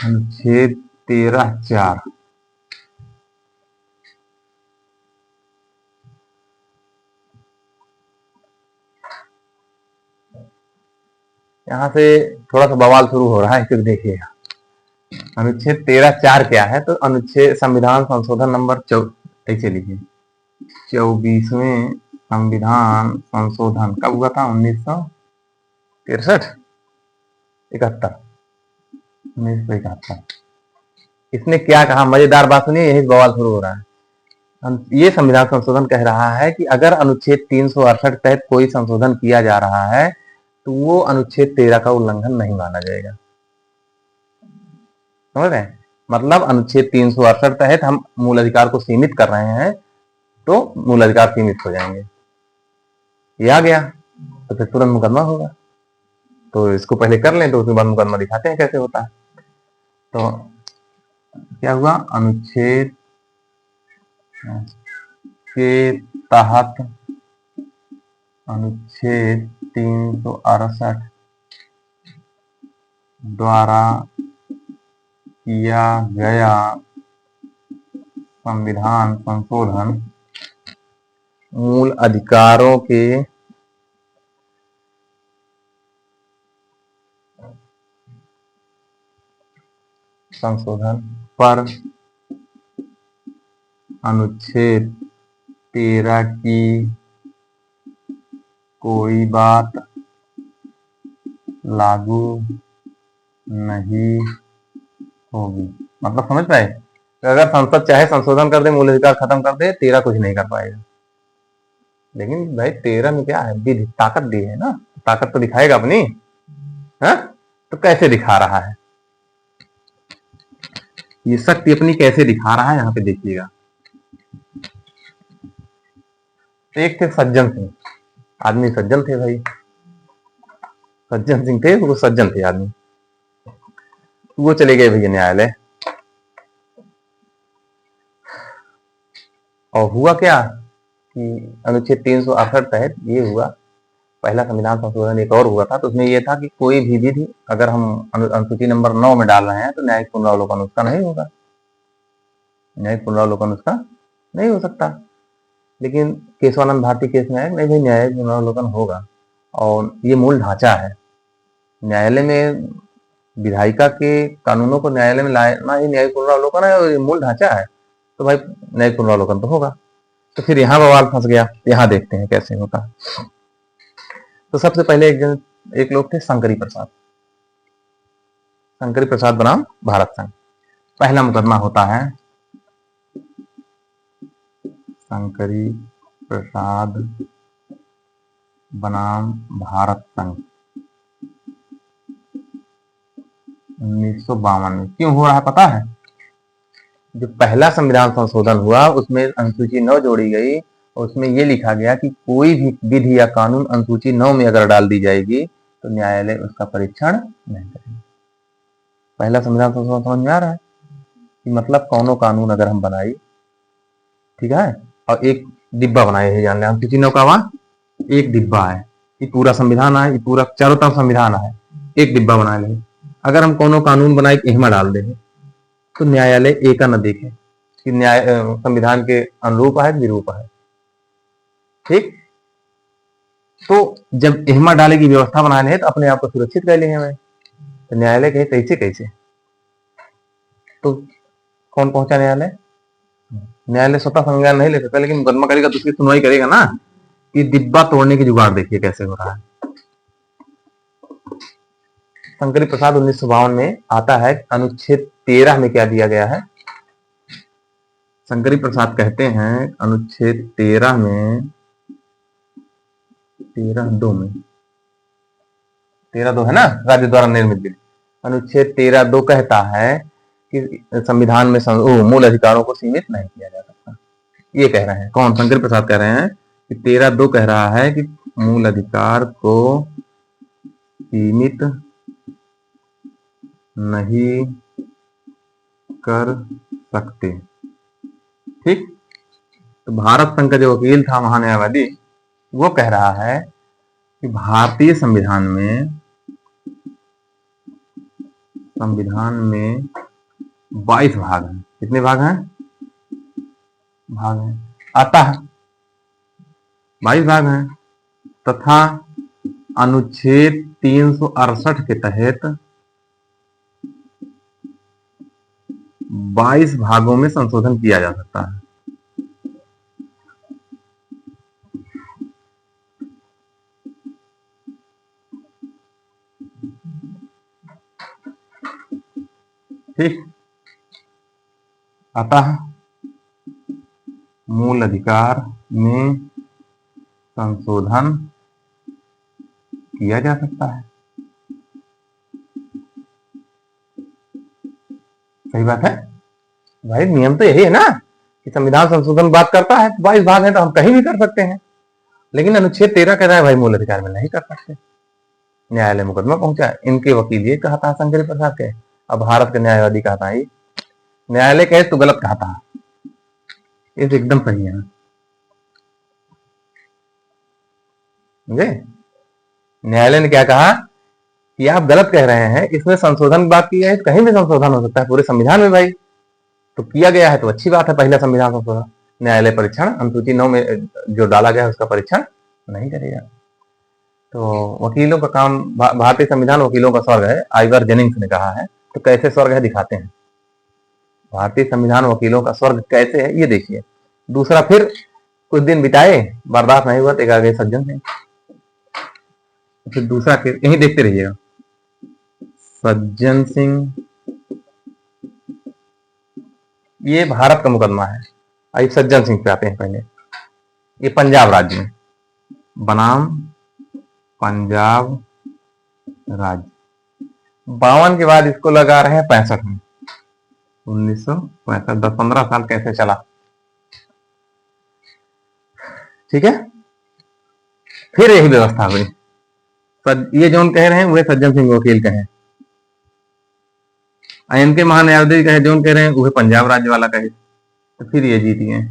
अनुच्छेद 13(4) यहाँ से थोड़ा सा बवाल शुरू हो रहा है, फिर देखिएगा। अनुच्छेद 13(4) क्या है? तो अनुच्छेद संविधान संशोधन नंबर ऐसे लिखिए 24वें संविधान संशोधन कब हुआ था? 1963, 71, 1971। इसने क्या कहा? मजेदार बात सुनिए, यही बवाल शुरू हो रहा है। ये संविधान संशोधन कह रहा है कि अगर अनुच्छेद 368 तहत कोई संशोधन किया जा रहा है तो वो अनुच्छेद 13 का उल्लंघन नहीं माना जाएगा। समझ रहे हैं? मतलब अनुच्छेद 368 तहत हम मूल अधिकार को सीमित कर रहे हैं तो मूल अधिकार सीमित हो जाएंगे। ये आ गया तो फिर तुरंत मुकदमा होगा। तो इसको पहले कर लें तो उसके बाद मुकदमा दिखाते हैं कैसे होता है। तो क्या हुआ? अनुच्छेद के तहत अनुच्छेद 368 द्वारा किया गया संविधान संशोधन मूल अधिकारों के संशोधन पर अनुच्छेद 13 की कोई बात लागू नहीं होगी। मतलब समझ पाए? तो अगर संसद चाहे संशोधन कर दे, मूल अधिकार खत्म कर दे, 13 कुछ नहीं कर पाएगा। लेकिन भाई 13 में क्या है? विधि, ताकत दी है ना, ताकत तो दिखाएगा अपनी। है? तो कैसे दिखा रहा है? ये शक्ति अपनी कैसे दिखा रहा है, यहाँ पे देखिएगा। एक थे सज्जन सिंह, आदमी सज्जन थे भाई, सज्जन सिंह थे, वो सज्जन थे आदमी। वो चले गए भैया न्यायालय, और हुआ क्या कि अनुच्छेद 368 तहत ये हुआ, पहला संविधान संशोधन एक और हुआ था। तो उसमें ये था कि कोई भी विधि अगर हम अनुसूची नंबर 9 में डाल रहे हैं तो न्यायिक पुनरावलोकन उसका नहीं होगा, न्यायिक पुनरावलोकन उसका नहीं हो सकता। लेकिन केशवानंद भारती केस में है नहीं भाई, न्यायिक पुनरावलोकन होगा। और ये मूल ढांचा है न्यायालय में, विधायिका के कानूनों को न्यायालय में लाना ही न्यायिक पुनरावलोकन है, और ये मूल ढांचा है। तो भाई न्यायिक पुनरावलोकन तो होगा। तो फिर यहाँ बवाल फंस गया। यहाँ देखते हैं कैसे होता। तो सबसे पहले एक लोग थे शंकरी प्रसाद, शंकरी प्रसाद बनाम भारत संघ। पहला मुकदमा होता है शंकरी प्रसाद बनाम भारत संघ 1952 में। क्यों हो रहा है पता है? जो पहला संविधान संशोधन हुआ उसमें अनुसूची 9 जोड़ी गई, और उसमें यह लिखा गया कि कोई भी विधि या कानून अनुसूची 9 में अगर डाल दी जाएगी तो न्यायालय उसका परीक्षण नहीं करेगा। पहला संविधान संशोधन समझ में आ रहा है कि मतलब कौनो कानून अगर हम बनाई, ठीक है, और एक डिब्बा बनाए है, जान लें अनुसूची 9 का वहां एक डिब्बा है, ये पूरा संविधान है, ये पूरा चारों तरफ संविधान है, एक डिब्बा बना ले। अगर हम कोनो कानून बनाए इहमा डाल दे तो न्यायालय एक न देखे कि न्याय संविधान के अनुरूप है विरूप है। ठीक, तो जब इहमा डाले की व्यवस्था बनाने है तो अपने आप को सुरक्षित कर लेंगे हमें। तो न्यायालय कहे कैसे कैसे, तो कौन पहुंचा न्यायालय? न्यायालय स्वतः संज्ञान नहीं ले सकता, लेकिन मुकदमा करेगा तो उसकी सुनवाई करेगा ना। कि डिब्बा तोड़ने की जुगाड़ देखिए कैसे हो रहा है। शंकरी प्रसाद 1952 में आता है, अनुच्छेद 13 में क्या दिया गया है? शंकरी प्रसाद कहते हैं अनुच्छेद 13 में 13(2) में 13(2) है ना, राज्य द्वारा निर्मित बिल। अनुच्छेद 13(2) कहता है कि संविधान में मूल अधिकारों को सीमित नहीं किया जा सकता। ये कह रहे हैं कौन? शंकर प्रसाद कह रहे हैं कि 13(2) कह रहा है कि मूल अधिकार को सीमित नहीं कर सकते। ठीक, तो भारत संघ का जो वकील था महान्यायवादी, वो कह रहा है कि भारतीय संविधान में 22 भाग हैं। कितने भाग हैं? भाग हैं, आता है 22 भाग हैं, तथा अनुच्छेद 368 के तहत 22 भागों में संशोधन किया जा सकता है। ठीक, आता है मूल अधिकार में संशोधन किया जा सकता है। सही बात है भाई, नियम तो यही है ना कि संविधान संशोधन बात करता है, 22 भाग है तो हम कहीं भी कर सकते हैं। लेकिन अनुच्छेद 13 कह रहा है भाई मूल अधिकार में नहीं कर सकते। न्यायालय मुकदमा पहुंचा, इनके वकील ये कहा था शंकरी प्रसाद के, अब भारत के न्यायवादी कहा था ये न्यायालय कहे तो गलत कहा था, ये एकदम सही है। समझे? न्यायालय ने क्या कहा कि आप गलत कह रहे हैं, इसमें संशोधन की बात की है, कहीं भी संशोधन हो सकता है, पूरे संविधान में भाई तो किया गया है तो अच्छी बात है। पहला संविधान संशोधन, न्यायालय परीक्षण अनुसूची 9 में जो डाला गया है उसका परीक्षण नहीं करेगा। तो वकीलों का काम, भारतीय संविधान वकीलों का स्वर्ग है, आइवर जेनिंग्स ने कहा है। तो कैसे स्वर्ग है दिखाते हैं, भारतीय संविधान वकीलों का स्वर्ग कैसे है ये देखिए। दूसरा, फिर कुछ दिन बिताए, बर्दाश्त नहीं हुआ तो एक आगे सज्जन सिंह, फिर दूसरा केस यही देखते रहिएगा। सज्जन सिंह, ये भारत का मुकदमा है। आइए सज्जन सिंह पे आते हैं। पहले ये पंजाब राज्य में, बनाम पंजाब राज्य, 52 के बाद इसको लगा रहे हैं 65 में, 1965, 10-15 साल कैसे चला। ठीक है, फिर यही व्यवस्था हुई। ये जोन कह रहे हैं वह सज्जन सिंह वकील कहे, इनके महान्यायाधीश कहे, जोन कह रहे हैं वह पंजाब राज्य वाला कहे। तो फिर ये जीत गए,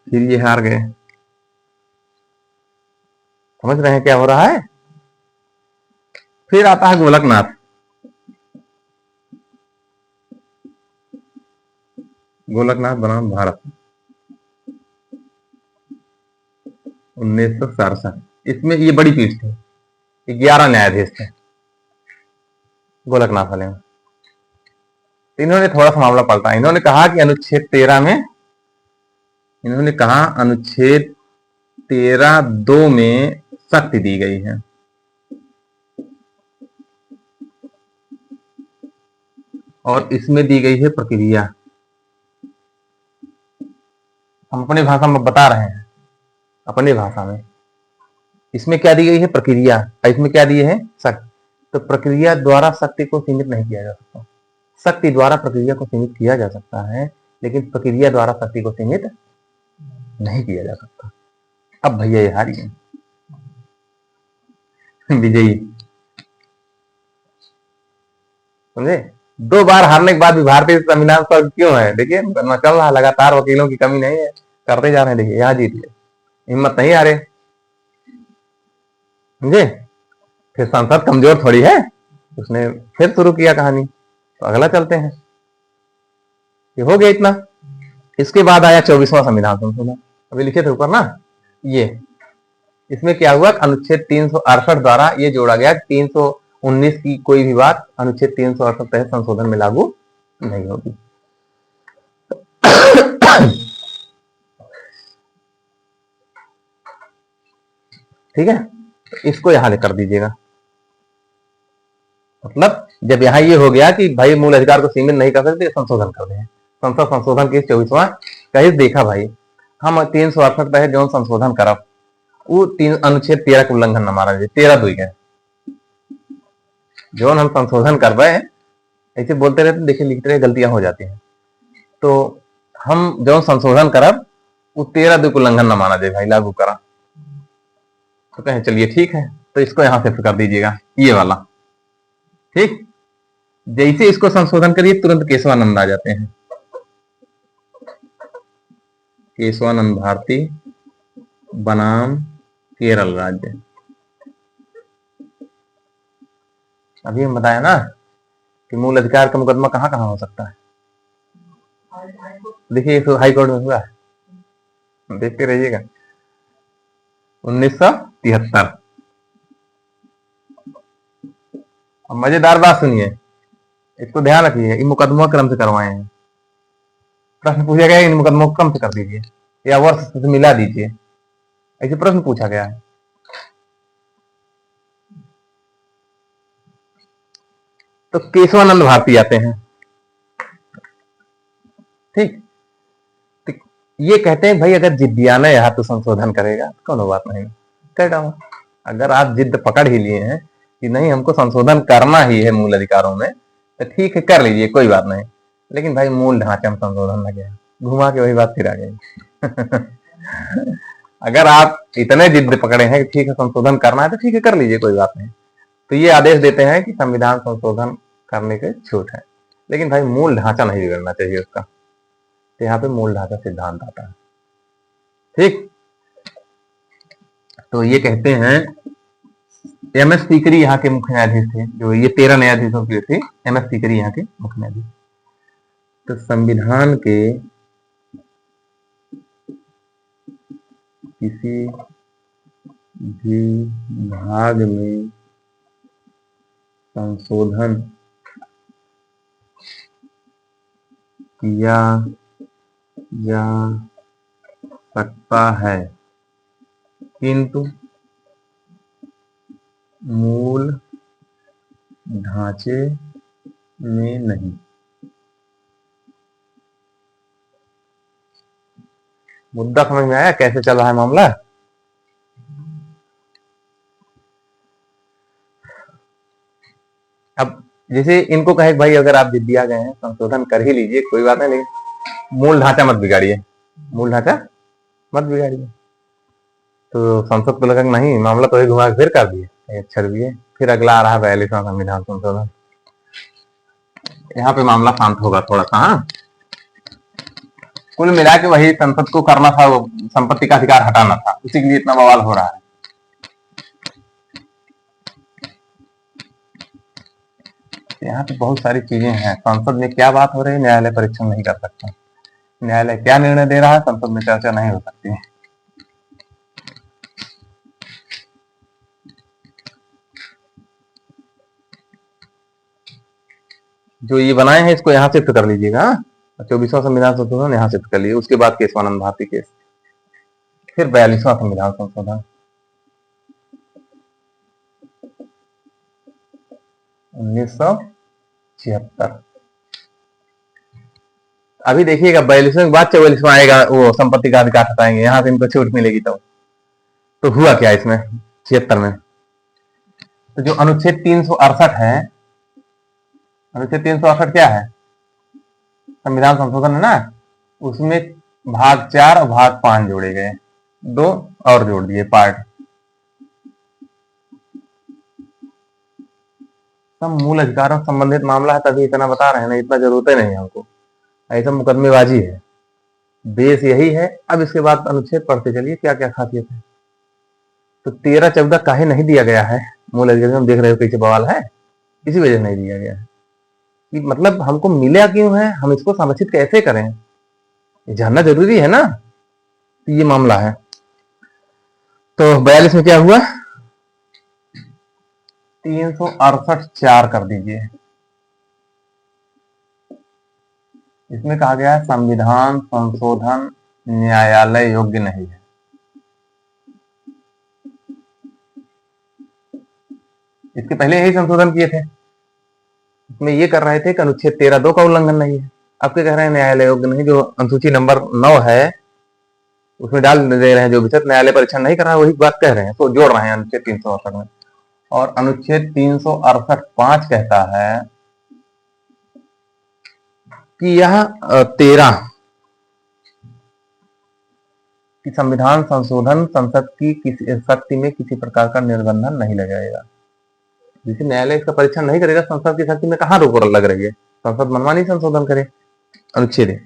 फिर ये हार गए। समझ रहे हैं क्या हो रहा है? फिर आता है गोलकनाथ। गोलकनाथ बनाम भारत, 1967। इसमें ये बड़ी पीठ थी, 11 न्यायाधीश थे गोलकनाथ वाले में। इन्होंने थोड़ा सा मामला पलटा। इन्होंने कहा कि अनुच्छेद 13 में, इन्होंने कहा अनुच्छेद 13(2) में शक्ति दी गई है, और इसमें दी गई है प्रक्रिया। हम अपनी भाषा में बता रहे हैं, अपनी भाषा में। इसमें क्या दी गई है? प्रक्रिया। इसमें क्या दिए है? शक्ति। तो प्रक्रिया द्वारा शक्ति को सीमित नहीं किया जा सकता। शक्ति द्वारा प्रक्रिया को सीमित किया जा सकता है, लेकिन प्रक्रिया द्वारा शक्ति को सीमित नहीं किया जा सकता। अब भैया ये हारी है, विजयी। समझे? 2 बार हारने के बाद भी भारतीय संविधान पर क्यों है? देखिए मुकदमा चल रहा है लगातार, वकीलों की कमी नहीं है, करते जा रहे हैं। देखिए यहाँ जीत गए, हिम्मत नहीं हारे। समझे। फिर संसद कमजोर थोड़ी है, उसने फिर शुरू किया कहानी। तो अगला चलते हैं, ये हो गया इतना। इसके बाद आया 24वां संविधान संशोधन, अभी लिखे थे ऊपर ना, ये इसमें क्या हुआ, अनुच्छेद 368 द्वारा ये जोड़ा गया 319 की कोई भी बात अनुच्छेद 368 तहत संशोधन में लागू नहीं होगी। ठीक है, तो इसको यहां कर दीजिएगा। मतलब जब यहाँ ये हो गया कि भाई मूल अधिकार को सीमित नहीं कर सकते, संशोधन कर दें। संसद संशोधन के 24वां कहीं देखा भाई, हम 368 तहत जो संशोधन करब वो अनुच्छेद 13 के उल्लंघन न माना जाए, 13 दुई है जो हम संशोधन कर रहे हैं, ऐसे बोलते रहते देखिए लिखते रहे गलतियां हो जाती हैं। तो हम जो संशोधन करब वो 13 दुई को उल्लंघन न माना जाए भाई, लागू करा। तो कहें चलिए ठीक है, तो इसको यहां से कर दीजिएगा ये वाला। ठीक, जैसे इसको संशोधन करिए तुरंत केशवानंद आ जाते हैं, केशवानंद भारती बनाम केरल राज्य। अभी हम बताया ना कि मूल अधिकार का मुकदमा कहां कहां हो सकता है। देखिए तो हाई कोर्ट में हुआ है, देखते रहिएगा 1973। अब मजेदार बात सुनिए, इसको ध्यान रखिए, इन मुकदमों क्रम से करवाए हैं। प्रश्न पूछा गया इन मुकदमों को क्रम से कर दीजिए या वर्ष से मिला दीजिए, ऐसे प्रश्न पूछा गया है। तो केशवानंद भारती आते हैं। ठीक, तो ये कहते हैं भाई अगर जिद्दियाना यहाँ तो संशोधन करेगा कोनो बात नहीं, कर डालो। अगर आप जिद पकड़ ही लिए हैं कि नहीं हमको संशोधन करना ही है मूल अधिकारों में, तो ठीक है कर लीजिए, कोई बात नहीं। लेकिन भाई मूल ढांचे में संशोधन लगे, घुमा के वही बात फिर आ गई। अगर आप इतने जिद पकड़े हैं कि ठीक है संशोधन करना है तो ठीक है कर लीजिए, कोई बात नहीं। तो ये आदेश देते हैं कि संविधान संशोधन करने के छूट है, लेकिन भाई मूल ढांचा नहीं बिगड़ना चाहिए उसका। तो यहाँ पे मूल ढांचा सिद्धांत आता है। ठीक, तो ये कहते हैं एम एस सीकरी यहाँ के मुख्य न्यायाधीश थे, जो ये 13 न्यायाधीशों के थे, एम एस सीकरी यहाँ के मुख्य न्यायाधीश। तो संविधान के किसी भी भाग में संशोधन किया जा सकता है किंतु मूल ढांचे में नहीं। मुद्दा समझ में आया कैसे चल रहा है मामला। अब जैसे इनको कहे भाई अगर आप जिद्दी आ गए हैं संशोधन कर ही लीजिए, कोई बात नहीं, लेकिन मूल ढांचा मत बिगाड़िए, मूल ढांचा मत बिगाड़िए। तो संसद को लगा नहीं, मामला तो ही घुमा फिर कर दिए, अच्छा दिए। फिर अगला आ रहा है 42वां संविधान संशोधन। यहाँ पे मामला शांत होगा थोड़ा सा। हाँ, कुल मिला के वही संसद को करना था, वो संपत्ति का अधिकार हटाना था, उसी के लिए इतना बवाल हो रहा है। यहाँ पे बहुत सारी चीजें हैं, संसद में क्या बात हो रही है न्यायालय परीक्षण नहीं कर सकता, न्यायालय क्या निर्णय दे रहा है संसद में चर्चा नहीं हो सकती है। जो ये बनाए हैं इसको यहाँ शिफ्ट कर लीजिएगा। 24वां संविधान संशोधन यहाँ शिफ्ट कर लीजिए, उसके बाद केशवानंद भारती केस, फिर 42वां संविधान संशोधन 1976। अभी देखिएगा 42वें के बाद 44वां आएगा, वो संपत्ति का अधिकार हटाएंगे, यहाँ से इनको छूट मिलेगी। तो हुआ क्या इसमें 76 में, तो जो अनुच्छेद 368 है, अनुच्छेद 368 क्या है, संविधान संशोधन है ना, उसमें भाग 4 और भाग 5 जोड़े गए, 2 और जोड़ दिए पार्ट। सब मूल अधिकारों से संबंधित मामला है, तभी इतना बता रहे हैं, ना इतना जरूरत ही नहीं हमको, ऐसा मुकदमेबाजी है, बेस यही है। अब इसके बाद अनुच्छेद पढ़ते चलिए क्या क्या खासियत है। तो 13-14 काहे नहीं दिया गया है मूल अधिकार में, देख रहे हो कैसे बवाल है, इसी वजह से नहीं दिया गया है कि मतलब हमको मिला क्यों है, हम इसको संरक्षित कैसे करें, ये जानना जरूरी है ना। तो ये मामला है। तो 42 में क्या हुआ, 368(4) कर दीजिए। इसमें कहा गया है संविधान संशोधन न्यायालय योग्य नहीं है। इसके पहले यही संशोधन किए थे, इसमें ये कर रहे थे कि अनुच्छेद 13(2) का उल्लंघन नहीं है। अब क्या कह रहे हैं, न्यायालय योग्य नहीं, जो अनुसूची नंबर 9 है उसमें डाल दे रहे हैं, जो विशेष न्यायालय परीक्षण नहीं कर रहा है वही बात कह रहे हैं, तो जोड़ रहे हैं अनुच्छेद 368 में। और अनुच्छेद 368(5) कहता है कि यह 13 कि संविधान संशोधन संसद की किसी शक्ति में किसी प्रकार का निर्बंधन नहीं लगाएगा। जिसे न्यायालय इसका परीक्षण नहीं करेगा, संसद की शक्ति में कहाँ रोक लग रही है, संसद मनमानी संशोधन करे। अनुच्छेद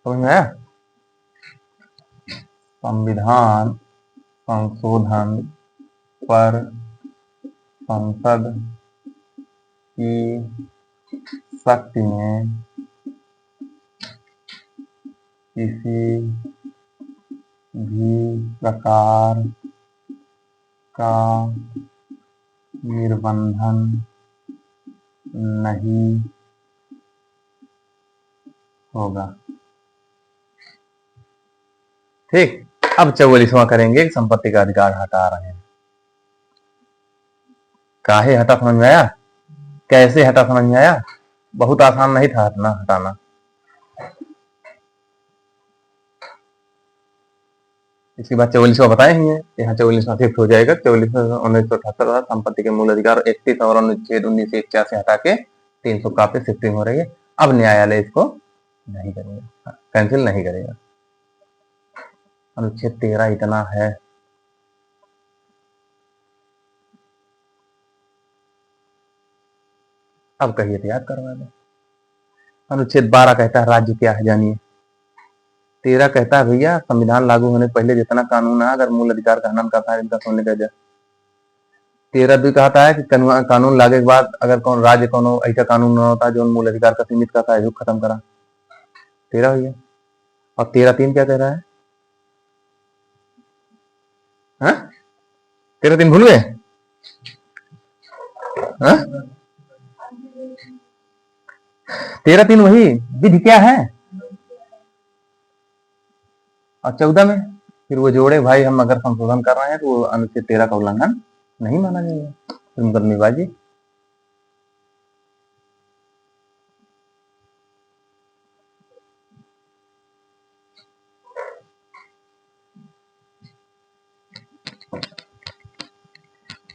समझ में आया, संविधान संशोधन पर संसद की शक्ति में किसी भी प्रकार का निर्बंधन नहीं होगा। ठीक, अब 44वां करेंगे, संपत्ति का अधिकार हटा रहे हैं। काहे हटा, समझ में आया, कैसे हटा समझ में आया, बहुत आसान नहीं था हटाना। इसके बाद 44वां बताए ही है, यहाँ 44वां शिफ्ट हो जाएगा। 44वां 1978 संपत्ति के मूल अधिकार 31 और अनुच्छेद 1981 से हटा के 300 का पे शिफ्टिंग हो रही है। अब न्यायालय इसको नहीं करेगा, कैंसिल नहीं करेगा। अनुच्छेद 13 इतना है, अब कहिए तो याद करवा दें। अनुच्छेद 12 कहता है राज्य क्या है जानिए। 13 कहता है भैया संविधान लागू होने पहले जितना कानून है, अगर मूल अधिकार का हनन करता है इनका सुनने का जा। 13 भी कहता है कि कानून लागे के बाद अगर कौन राज्य कौन ऐसा कानून न होता जो मूल अधिकार का सीमित करता है, खत्म करा। 13 भैया। और 13(3) क्या कह रहा है, 13(3) भूल गए? 13(3) वही विधि क्या है। और 14 में फिर वो जोड़े भाई, हम अगर संशोधन कर रहे हैं तो वो अनुच्छेद 13 का उल्लंघन नहीं माना जाएगा, फिर मुकदमेबाजी।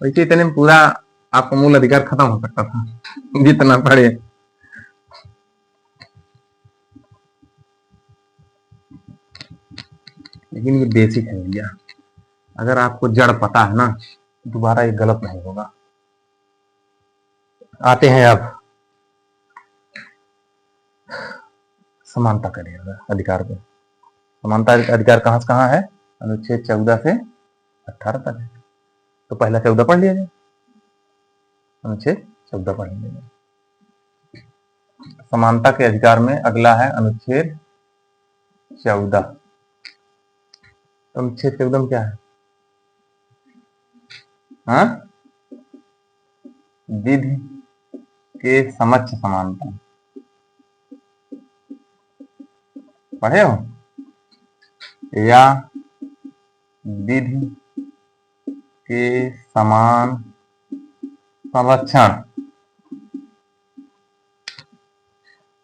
वैसे इतने में पूरा आपका मूल अधिकार खत्म हो सकता था, जितना पढ़े। लेकिन ये बेसिक है भैया, अगर आपको जड़ पता है ना, दोबारा ये गलत नहीं होगा। आते हैं अब समानता का अधिकार पे। समानता अधिकार कहाँ से कहाँ है, अनुच्छेद 14 से 18 तक है। तो पहला 14 पढ़ लिया जाए, अनुच्छेद 14 पढ़ लिया जाए। समानता के अधिकार में अगला है अनुच्छेद 14। तो अनुच्छेद 14 में क्या है, हाँ, विधि के समक्ष समानता पढ़े हो, या विधि के समान संरक्षण।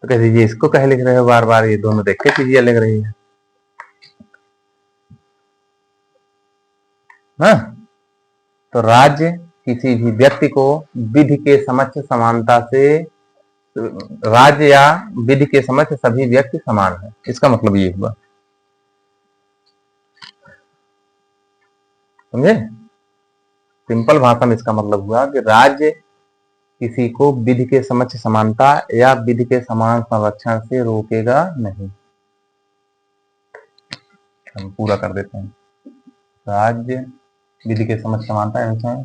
तो कह दीजिए इसको कहे लिख रहे हो बार बार, ये दोनों देख के चीजें लग रही है। हाँ, तो राज्य किसी भी व्यक्ति को विधि के समक्ष समानता से, राज्य या विधि के समक्ष सभी व्यक्ति समान है, इसका मतलब ये हुआ, समझे। सिंपल भाषा में इसका मतलब हुआ कि राज्य किसी को विधि के समक्ष समानता या विधि के समान संरक्षण से रोकेगा नहीं। हम पूरा कर देते हैं। राज्य विधि के समक्ष समानता है उसमें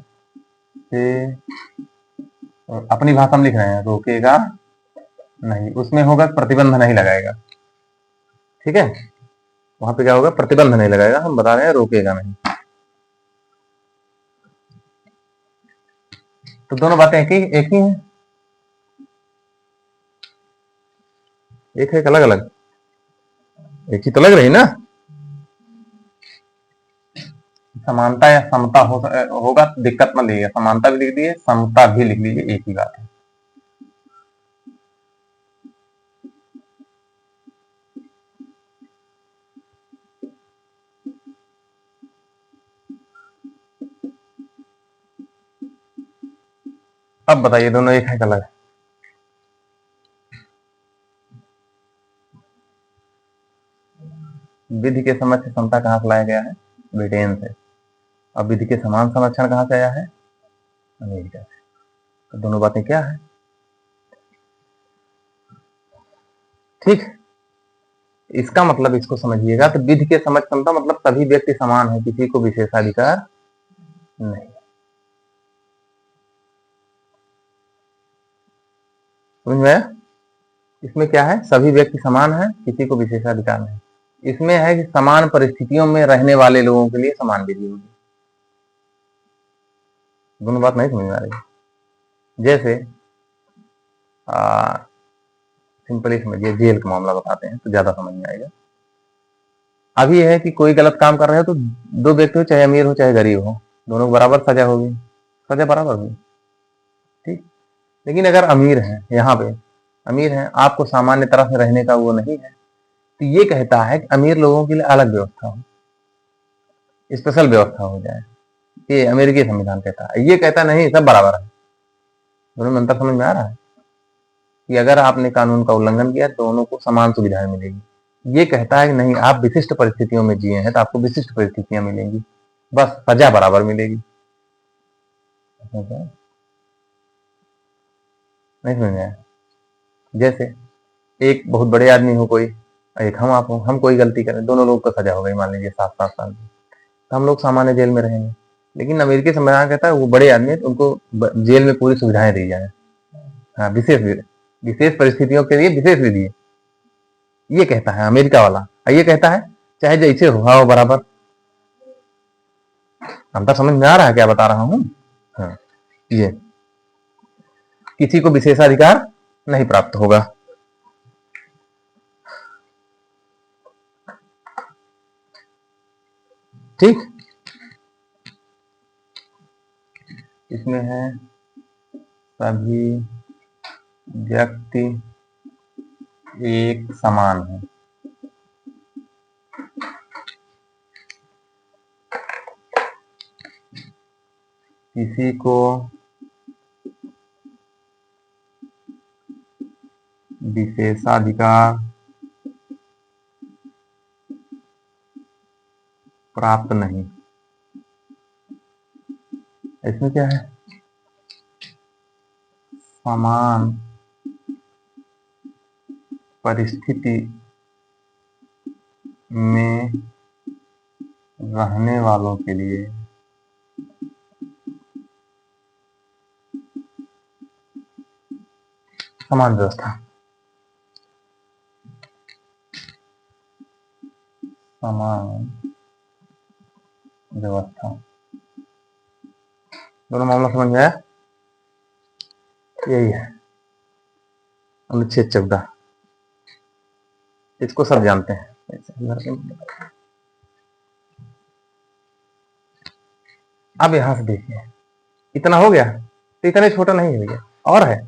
से अपनी भाषा में लिख रहे हैं, रोकेगा नहीं, उसमें होगा प्रतिबंध नहीं लगाएगा। ठीक है, वहां पे क्या होगा, प्रतिबंध नहीं लगाएगा, हम बता रहे हैं रोकेगा नहीं। तो दोनों बातें एक ही हैं, एक है अलग अलग, एक ही तो लग रही ना। समानता या समता होगा तो दिक्कत मत लीजिए, समानता भी लिख दीजिए, समता भी लिख लीजिए, एक ही बात है। अब बताइए दोनों एक है कि अलग है? विधि के समक्ष समता कहां से लाया गया है, ब्रिटेन से। अब विधि के समान संरक्षण कहां से आया है, अमेरिका से। तो दोनों बातें क्या है, ठीक। इसका मतलब इसको समझिएगा, तो विधि के समक्ष समता मतलब सभी व्यक्ति समान है, किसी को विशेषाधिकार नहीं। समझ में आया? इसमें क्या है, सभी व्यक्ति समान है, किसी को विशेषाधिकार नहीं। इसमें है कि समान परिस्थितियों में रहने वाले लोगों के लिए समान विधि होगी। दोनों बात नहीं समझ में आ रही। जैसे सिंपली समझिए, जेल का मामला बताते हैं तो ज्यादा समझ में आएगा। अब ये है कि कोई गलत काम कर रहे हो तो दो व्यक्ति हो, चाहे अमीर हो चाहे गरीब हो, दोनों को बराबर सजा होगी, सजा बराबर होगी, ठीक। लेकिन अगर अमीर है, यहाँ पे अमीर है, आपको सामान्य तरह से रहने का वो नहीं है, तो ये कहता है कि अमीर लोगों के लिए अलग व्यवस्था हो, स्पेशल व्यवस्था हो जाए। ये अमेरिकी संविधान कहता है, ये कहता नहीं सब बराबर है। दोनों में अंतर समझ में आ रहा है कि अगर आपने कानून का उल्लंघन किया दोनों को समान सुविधाएं मिलेगी। ये कहता है कि नहीं, आप विशिष्ट परिस्थितियों में जिए हैं तो आपको विशिष्ट परिस्थितियां मिलेंगी, बस सजा बराबर मिलेगी। नहीं समझ में आया? जैसे एक बहुत बड़े आदमी हो कोई, एक हम आप हो, हम कोई गलती करें, दोनों लोग को सजा हो गई, मान लीजिए 7-7 साल की, तो हम लोग सामान्य जेल में रहेंगे। लेकिन अमेरिकी संविधान कहता है वो बड़े आदमी है तो उनको जेल में पूरी सुविधाएं दी जाए। हाँ, विशेष परिस्थितियों के लिए विशेष विधि, ये कहता है अमेरिका वाला। ये कहता है चाहे जैसे हो हाँ बराबर। अंतर समझ में आ रहा है क्या बता रहा हूं? हाँ, ये किसी को विशेषाधिकार नहीं प्राप्त होगा। ठीक, इसमें है सभी व्यक्ति एक समान है, किसी को विशेषाधिकार प्राप्त नहीं। इसमें क्या है, समान परिस्थिति में रहने वालों के लिए समान व्यवस्था, समान व्यवस्था। दोनों मामला समझ में आया? यही है अनुच्छेद 14, इसको सब जानते हैं। अब यहां से देखिए, इतना हो गया तो इतना छोटा नहीं है भैया, और है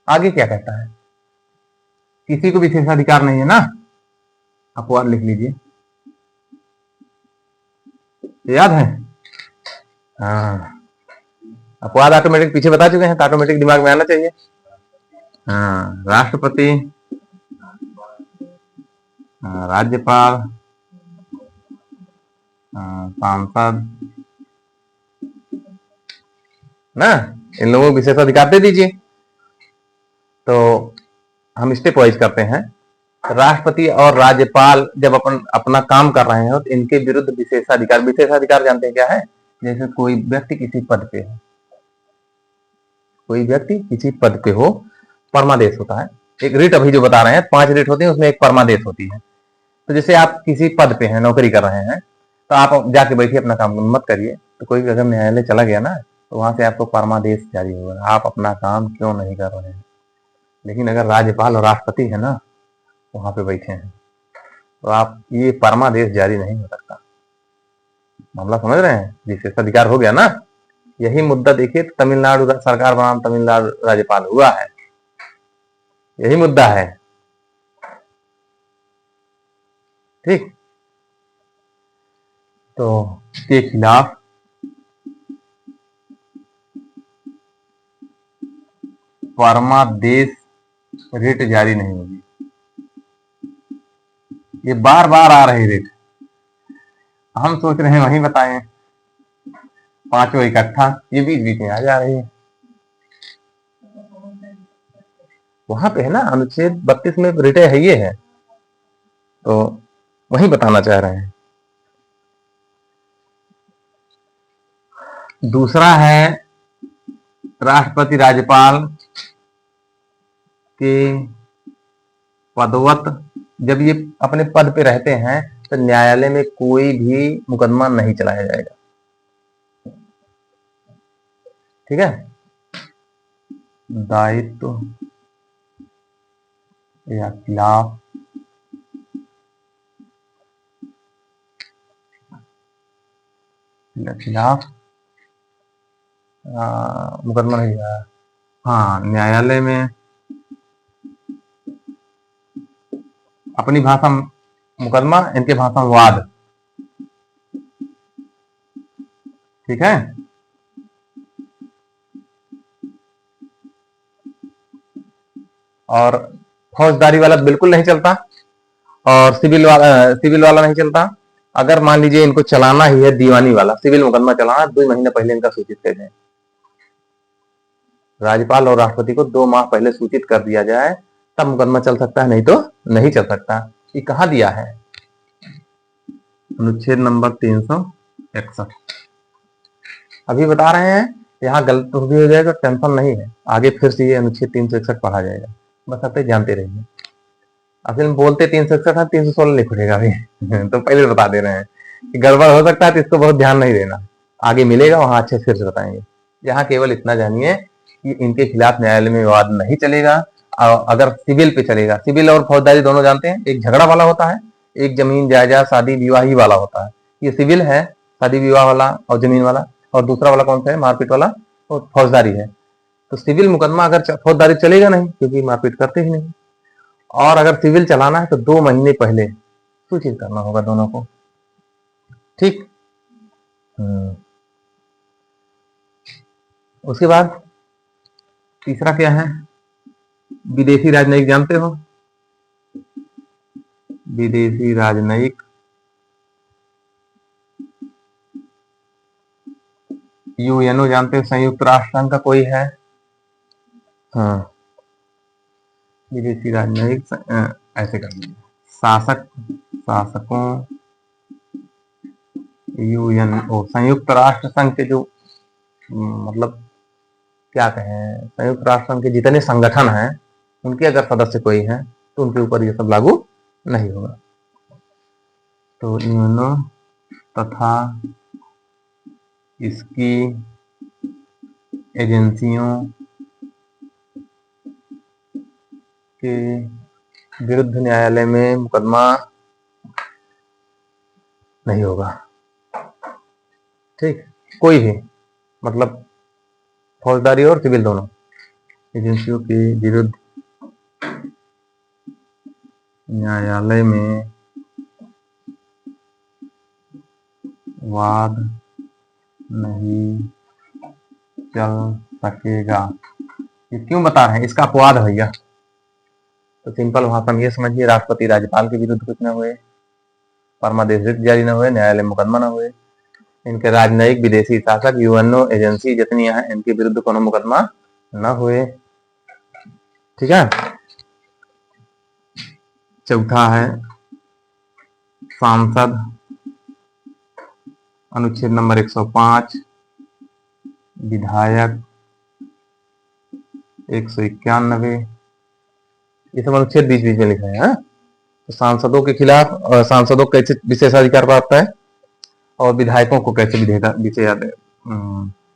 आगे क्या कहता है, किसी को विशेषाधिकार नहीं है ना, अपवाद लिख लीजिए, याद है? हाँ, अपवाद ऑटोमेटिक पीछे बता चुके हैं तो ऑटोमेटिक दिमाग में आना चाहिए। हाँ, राष्ट्रपति, राज्यपाल, सांसद ना, इन लोगों को विशेष अधिकार दे दीजिए। तो हम स्टेप वाइज करते हैं। राष्ट्रपति और राज्यपाल जब अपना काम कर रहे हो तो इनके विरुद्ध विशेषाधिकार, विशेषाधिकार जानते हैं क्या है? जैसे कोई व्यक्ति किसी पद पे है, कोई व्यक्ति किसी पद पे हो, परमादेश होता है। एक रिट अभी जो बता रहे हैं 5 रिट होती है, उसमें एक परमादेश होती है। तो जैसे आप किसी पद पे हैं, नौकरी कर रहे हैं, तो आप जाके बैठिए, अपना काम मत करिए, तो कोई अगर न्यायालय चला गया ना, तो वहां से आपको परमादेश जारी होगा, आप अपना काम क्यों नहीं कर रहे हैं। लेकिन अगर राज्यपाल और राष्ट्रपति है ना, वहां पे बैठे हैं, तो आप ये परमादेश जारी नहीं हो सकता। मामला समझ रहे हैं? विशेषाधिकार हो गया ना। यही मुद्दा देखिए, तो तमिलनाडु सरकार बनाम तमिलनाडु राज्यपाल हुआ है, यही मुद्दा है। ठीक, तो के खिलाफ परमादेश रिट जारी नहीं होगी। ये बार बार आ रही रिट, हम सोच रहे हैं वहीं बताएं, पांचों इकट्ठा, ये बीच बीच में आ जा रही है। वहां पे है ना, अनुच्छेद 32 में रिटे है, ये है, तो वही बताना चाह रहे हैं। दूसरा है राष्ट्रपति राज्यपाल के पदवत, जब ये अपने पद पे रहते हैं तो न्यायालय में कोई भी मुकदमा नहीं चलाया जाएगा। ठीक है, दायित्व या खिलाफ मुकदमा नहीं है। हाँ, न्यायालय में अपनी भाषा मुकदमा, इनके भाषा वाद। ठीक है, और फौजदारी वाला बिल्कुल नहीं चलता, और सिविल वाला नहीं चलता। अगर मान लीजिए इनको चलाना ही है दीवानी वाला, सिविल मुकदमा चलाना, 2 महीने पहले इनका सूचित कर दें। राज्यपाल और राष्ट्रपति को 2 माह पहले सूचित कर दिया जाए, तब मुकदमा चल सकता है, नहीं तो नहीं चल सकता। ये कहाँ दिया है? अनुच्छेद नंबर 361। अभी बता रहे हैं, यहाँ गलत तो भी हो जाएगा, टेंशन नहीं है, आगे फिर से ये अनुच्छेद 361 पढ़ा जाएगा, बस आप जानते रहिए। असल में बोलते 361 है, 316 लिख उठेगा अभी तो पहले बता दे रहे हैं कि गड़बड़ हो सकता है, तो इसको बहुत ध्यान नहीं देना, आगे मिलेगा वहां अच्छे फिर से बताएंगे। यहाँ केवल इतना जानिए कि इनके खिलाफ न्यायालय में विवाद नहीं चलेगा। अगर सिविल पे चलेगा, सिविल और फौजदारी दोनों जानते हैं, एक झगड़ा वाला होता है, एक जमीन जायदाद शादी विवाह ही वाला होता है। ये सिविल है, शादी विवाह वाला और जमीन वाला, और दूसरा वाला कौन सा है? मारपीट वाला, और फौजदारी है। तो सिविल मुकदमा अगर फौजदारी चलेगा नहीं, क्योंकि मारपीट करते ही नहीं। और अगर सिविल चलाना है तो 2 महीने पहले सूचित करना होगा दोनों को। ठीक, उसके बाद तीसरा क्या है? विदेशी राजनयिक जानते हो? विदेशी राजनयिक यूएनओ जानते हो? संयुक्त राष्ट्र संघ का कोई है? हाँ, विदेशी राजनयिक ऐसे कर लीजिए, शासकों यूएनओ, संयुक्त राष्ट्र संघ के जो मतलब क्या कहें, संयुक्त राष्ट्र संघ के जितने संगठन हैं, उनके अगर सदस्य कोई है तो उनके ऊपर ये सब लागू नहीं होगा। तो यूएनओ तथा इसकी एजेंसियों के विरुद्ध न्यायालय में मुकदमा नहीं होगा। ठीक, कोई भी, मतलब फौजदारी और सिविल दोनों एजेंसियों के विरुद्ध न्यायालय में वाद नहीं चल सकेगा। ये क्यों बता रहे हैं? इसका अपवाद है भैया। तो सिंपल भाषा में ये समझिए, राष्ट्रपति राज्यपाल के विरुद्ध कुछ न हुए, परमादेश रिट जारी न हुए, न्यायालय मुकदमा न हुए, इनके राजनयिक विदेशी शासक यूएनओ एजेंसी जितनी है, इनके विरुद्ध कोनो मुकदमा न हुए। ठीक है, चौथा है सांसद, अनुच्छेद नंबर 105, विधायक 191, ये सब अनुच्छेद बीच बीच में लिखे हैं। हाँ? तो सांसदों के खिलाफ सांसदों को कैसे विशेषाधिकार प्राप्त है और विधायकों को कैसे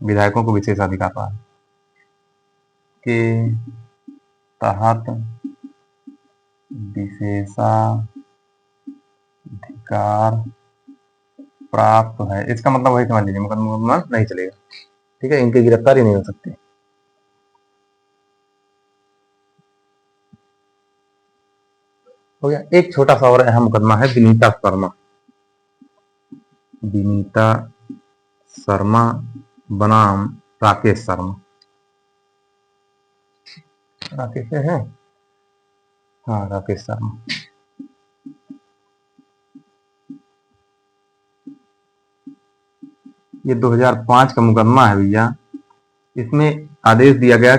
विधायकों को विशेषाधिकार प्राप्त के तहत विशेषाधिकार प्राप्त है। इसका मतलब वही समझ लीजिए, मुकदमा नहीं चलेगा, ठीक है, इनकी गिरफ्तारी नहीं हो सकती। हो गया। एक छोटा सा और अहम मुकदमा है विनीता शर्मा। विनीता शर्मा बनाम राकेश शर्मा। राकेश है, हाँ राकेश शर्मा। ये 2005 का मुकदमा है भैया। इसमें आदेश दिया गया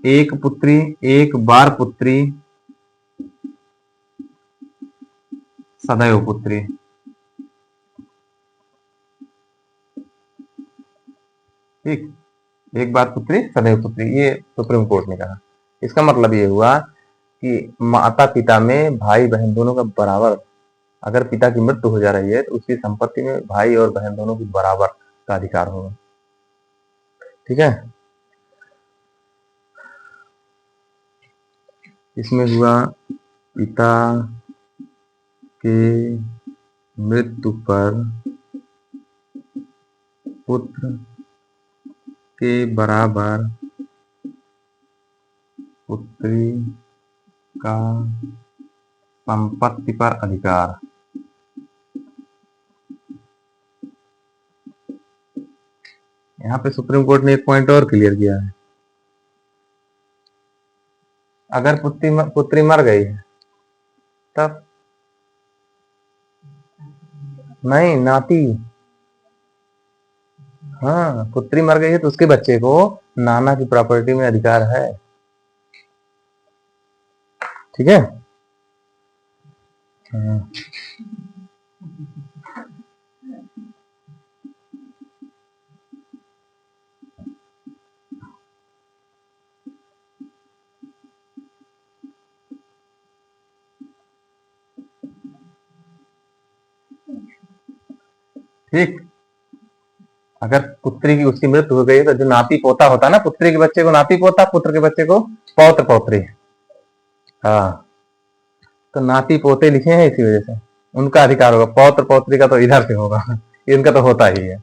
एक पुत्री एक बार पुत्री सदैव पुत्री। ठीक, एक बार पुत्री सदैव पुत्री, ये सुप्रीम कोर्ट ने कहा। इसका मतलब ये हुआ कि माता पिता में भाई बहन दोनों का बराबर, अगर पिता की मृत्यु हो जा रही है तो उसकी संपत्ति में भाई और बहन दोनों की बराबर का अधिकार होगा। ठीक है, इसमें हुआ पिता के मृत्यु पर पुत्र के बराबर पुत्री का संपत्ति पर अधिकार। यहाँ पे सुप्रीम कोर्ट ने एक पॉइंट और क्लियर किया है, अगर पुत्री मर गई है तब नहीं, नाती, हाँ पुत्री मर गई है तो उसके बच्चे को नाना की प्रॉपर्टी में अधिकार है। ठीक है, हाँ। ठीक, अगर पुत्री की उसकी मृत्यु हो गई तो जो नाती पोता होता है ना, पुत्री के बच्चे को नाती पोता, पुत्र के बच्चे को पौत्र पौत्री। हाँ, तो नाती पोते लिखे हैं इसी वजह से उनका अधिकार होगा, पौत्र पौत्री का तो इधर से होगा, इनका तो होता ही है।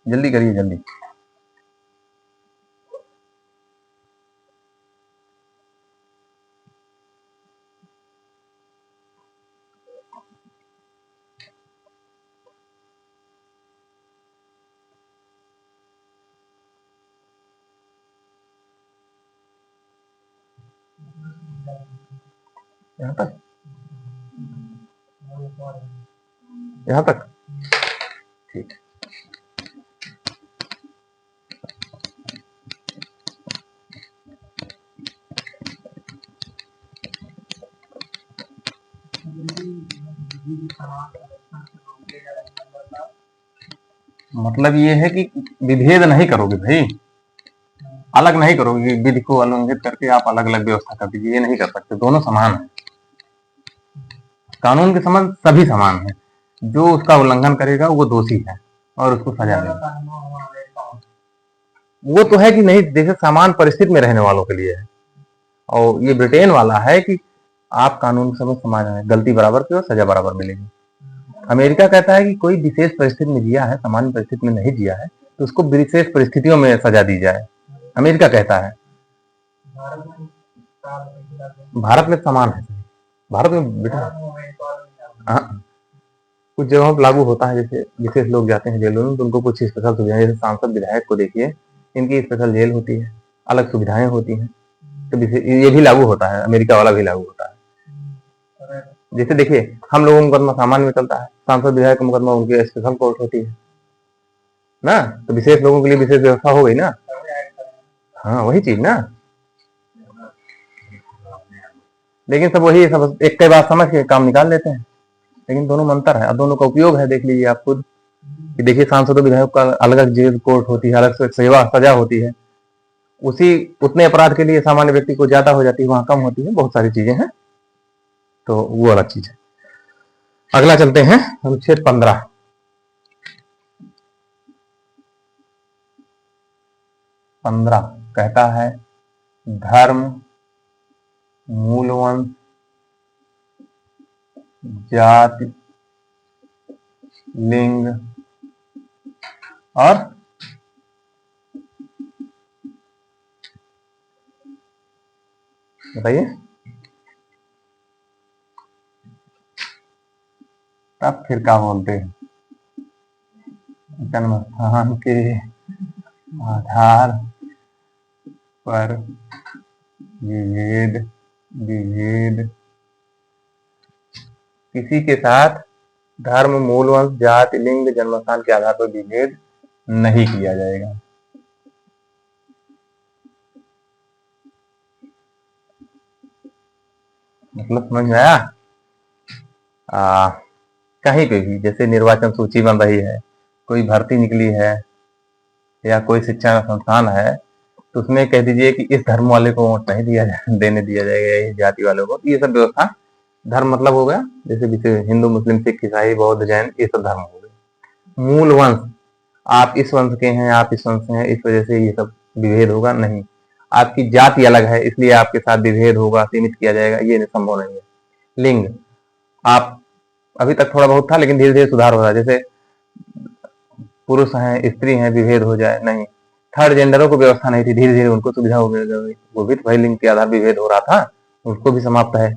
जल्दी करिए जल्दी। यहाँ तक, यहाँ तक ठीक। मतलब ये है कि विभेद नहीं करोगे भाई, अलग नहीं करोगे, विधि को उल्लंघित करके आप अलग अलग व्यवस्था कर दीजिए, ये नहीं कर सकते, दोनों समान है। कानून के समझ सभी समान है, जो उसका उल्लंघन करेगा वो दोषी है और उसको सजा देगा। वो तो है कि नहीं, जैसे समान परिस्थिति में रहने वालों के लिए है, और ये ब्रिटेन वाला है कि आप कानून के समझ समान है, गलती बराबर की और सजा बराबर मिलेगी। अमेरिका कहता है कि कोई विशेष परिस्थिति में जिया है, सामान्य परिस्थिति में नहीं जिया है, तो उसको विशेष परिस्थितियों में सजा दी जाए, अमेरिका कहता है। भारत में समान है, भारत में बेटा हाँ, कुछ जगहों पर लागू होता है, जैसे विशेष लोग जाते हैं जेलों में तो उनको कुछ स्पेशल सुविधाएं, जैसे सांसद विधायक को देखिए, इनकी स्पेशल जेल होती है, अलग सुविधाएं होती हैं, तो ये भी लागू होता है, अमेरिका वाला भी लागू होता है। जैसे देखिए, हम लोगों का मुकदमा सामान्य में चलता है, सांसद विधायक का मुकदमा उनकी स्पेशल कोर्ट होती है ना, तो विशेष लोगों के लिए विशेष व्यवस्था हो गई ना। हाँ, वही चीज ना। लेकिन सब वही, सब एक के बाद समझ के काम निकाल लेते हैं, लेकिन दोनों में अंतर है और दोनों का उपयोग है। देख लीजिए आप खुद कि देखिए, सांसदों विधायक का अलग जेल कोर्ट होती है, अलग से सेवा सजा होती है। उसी उतने अपराध के लिए सामान्य व्यक्ति को ज्यादा हो जाती है, वहां कम होती है। बहुत सारी चीजें हैं, तो वो अलग चीज है। अगला चलते हैं, अनुच्छेद 15। 15 कहता है धर्म, मूलवंश, जाति, लिंग और बताइए तब फिर क्या बोलते हैं, जन्म स्थान के आधार पर विभेद विभेद किसी के साथ धर्म, मूलवंश, जाति, लिंग, जन्मस्थान के आधार पर विभेद नहीं किया जाएगा। मतलब समझ में आया? कहीं पे भी जैसे निर्वाचन सूची बन रही है, कोई भर्ती निकली है या कोई शिक्षा संस्थान है, तो उसमें कह दीजिए कि इस धर्म वाले को वोट नहीं देने दिया जाएगा, इस जाति वालों को। ये सब व्यवस्था, धर्म मतलब हो गया जैसे हिंदू, मुस्लिम, सिख, ईसाई, बौद्ध, जैन, ये सब धर्म हो गए। मूल वंश, आप इस वंश के हैं, आप इस वंश से हैं, इस वजह से ये सब विभेद होगा नहीं। आपकी जाति अलग है, इसलिए आपके साथ विभेद होगा, सीमित किया जाएगा, ये संभव नहीं है। लिंग, आप अभी तक थोड़ा बहुत था, लेकिन धीरे धीरे सुधार हो रहा है। जैसे पुरुष हैं, स्त्री हैं, विभेद हो जाए नहीं। थर्ड जेंडरों को व्यवस्था नहीं थी, धीरे धीरे उनको सुविधा हो गई। वो भी तो भाई लिंग के आधार विभेद हो रहा था, उसको भी समाप्त है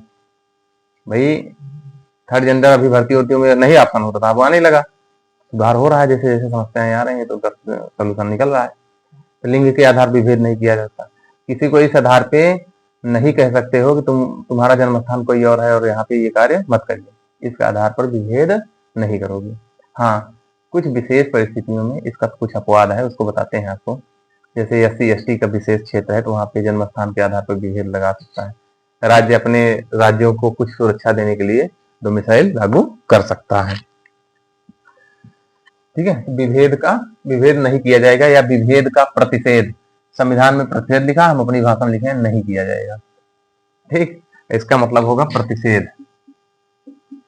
भाई। थर्ड जेंडर अभी भर्ती होती में नहीं ऑप्शन होता था, वो आने लगा, सुधार हो रहा है। जैसे जैसे समस्याएं आ रही है तो सोल्यूशन निकल रहा है। तो लिंग के आधार विभेद नहीं किया जाता। किसी को इस आधार पे नहीं कह सकते हो कि तुम्हारा जन्म स्थान कोई और है और यहाँ पे ये कार्य मत करिए, इसके आधार पर विभेद नहीं करोगे। हाँ, कुछ विशेष परिस्थितियों में इसका कुछ अपवाद है, उसको बताते हैं आपको। जैसे SC/ST का विशेष क्षेत्र है, तो वहाँ पे जन्म स्थान के आधार पर विभेद लगा सकता है। राज्य अपने राज्यों को कुछ सुरक्षा देने के लिए डोमिसाइल लागू कर सकता है। ठीक है, विभेद नहीं किया जाएगा, या विभेद का प्रतिषेध, संविधान में प्रतिषेध लिखा, हम अपनी भाषा में लिखे नहीं किया जाएगा। ठीक, इसका मतलब होगा प्रतिषेध।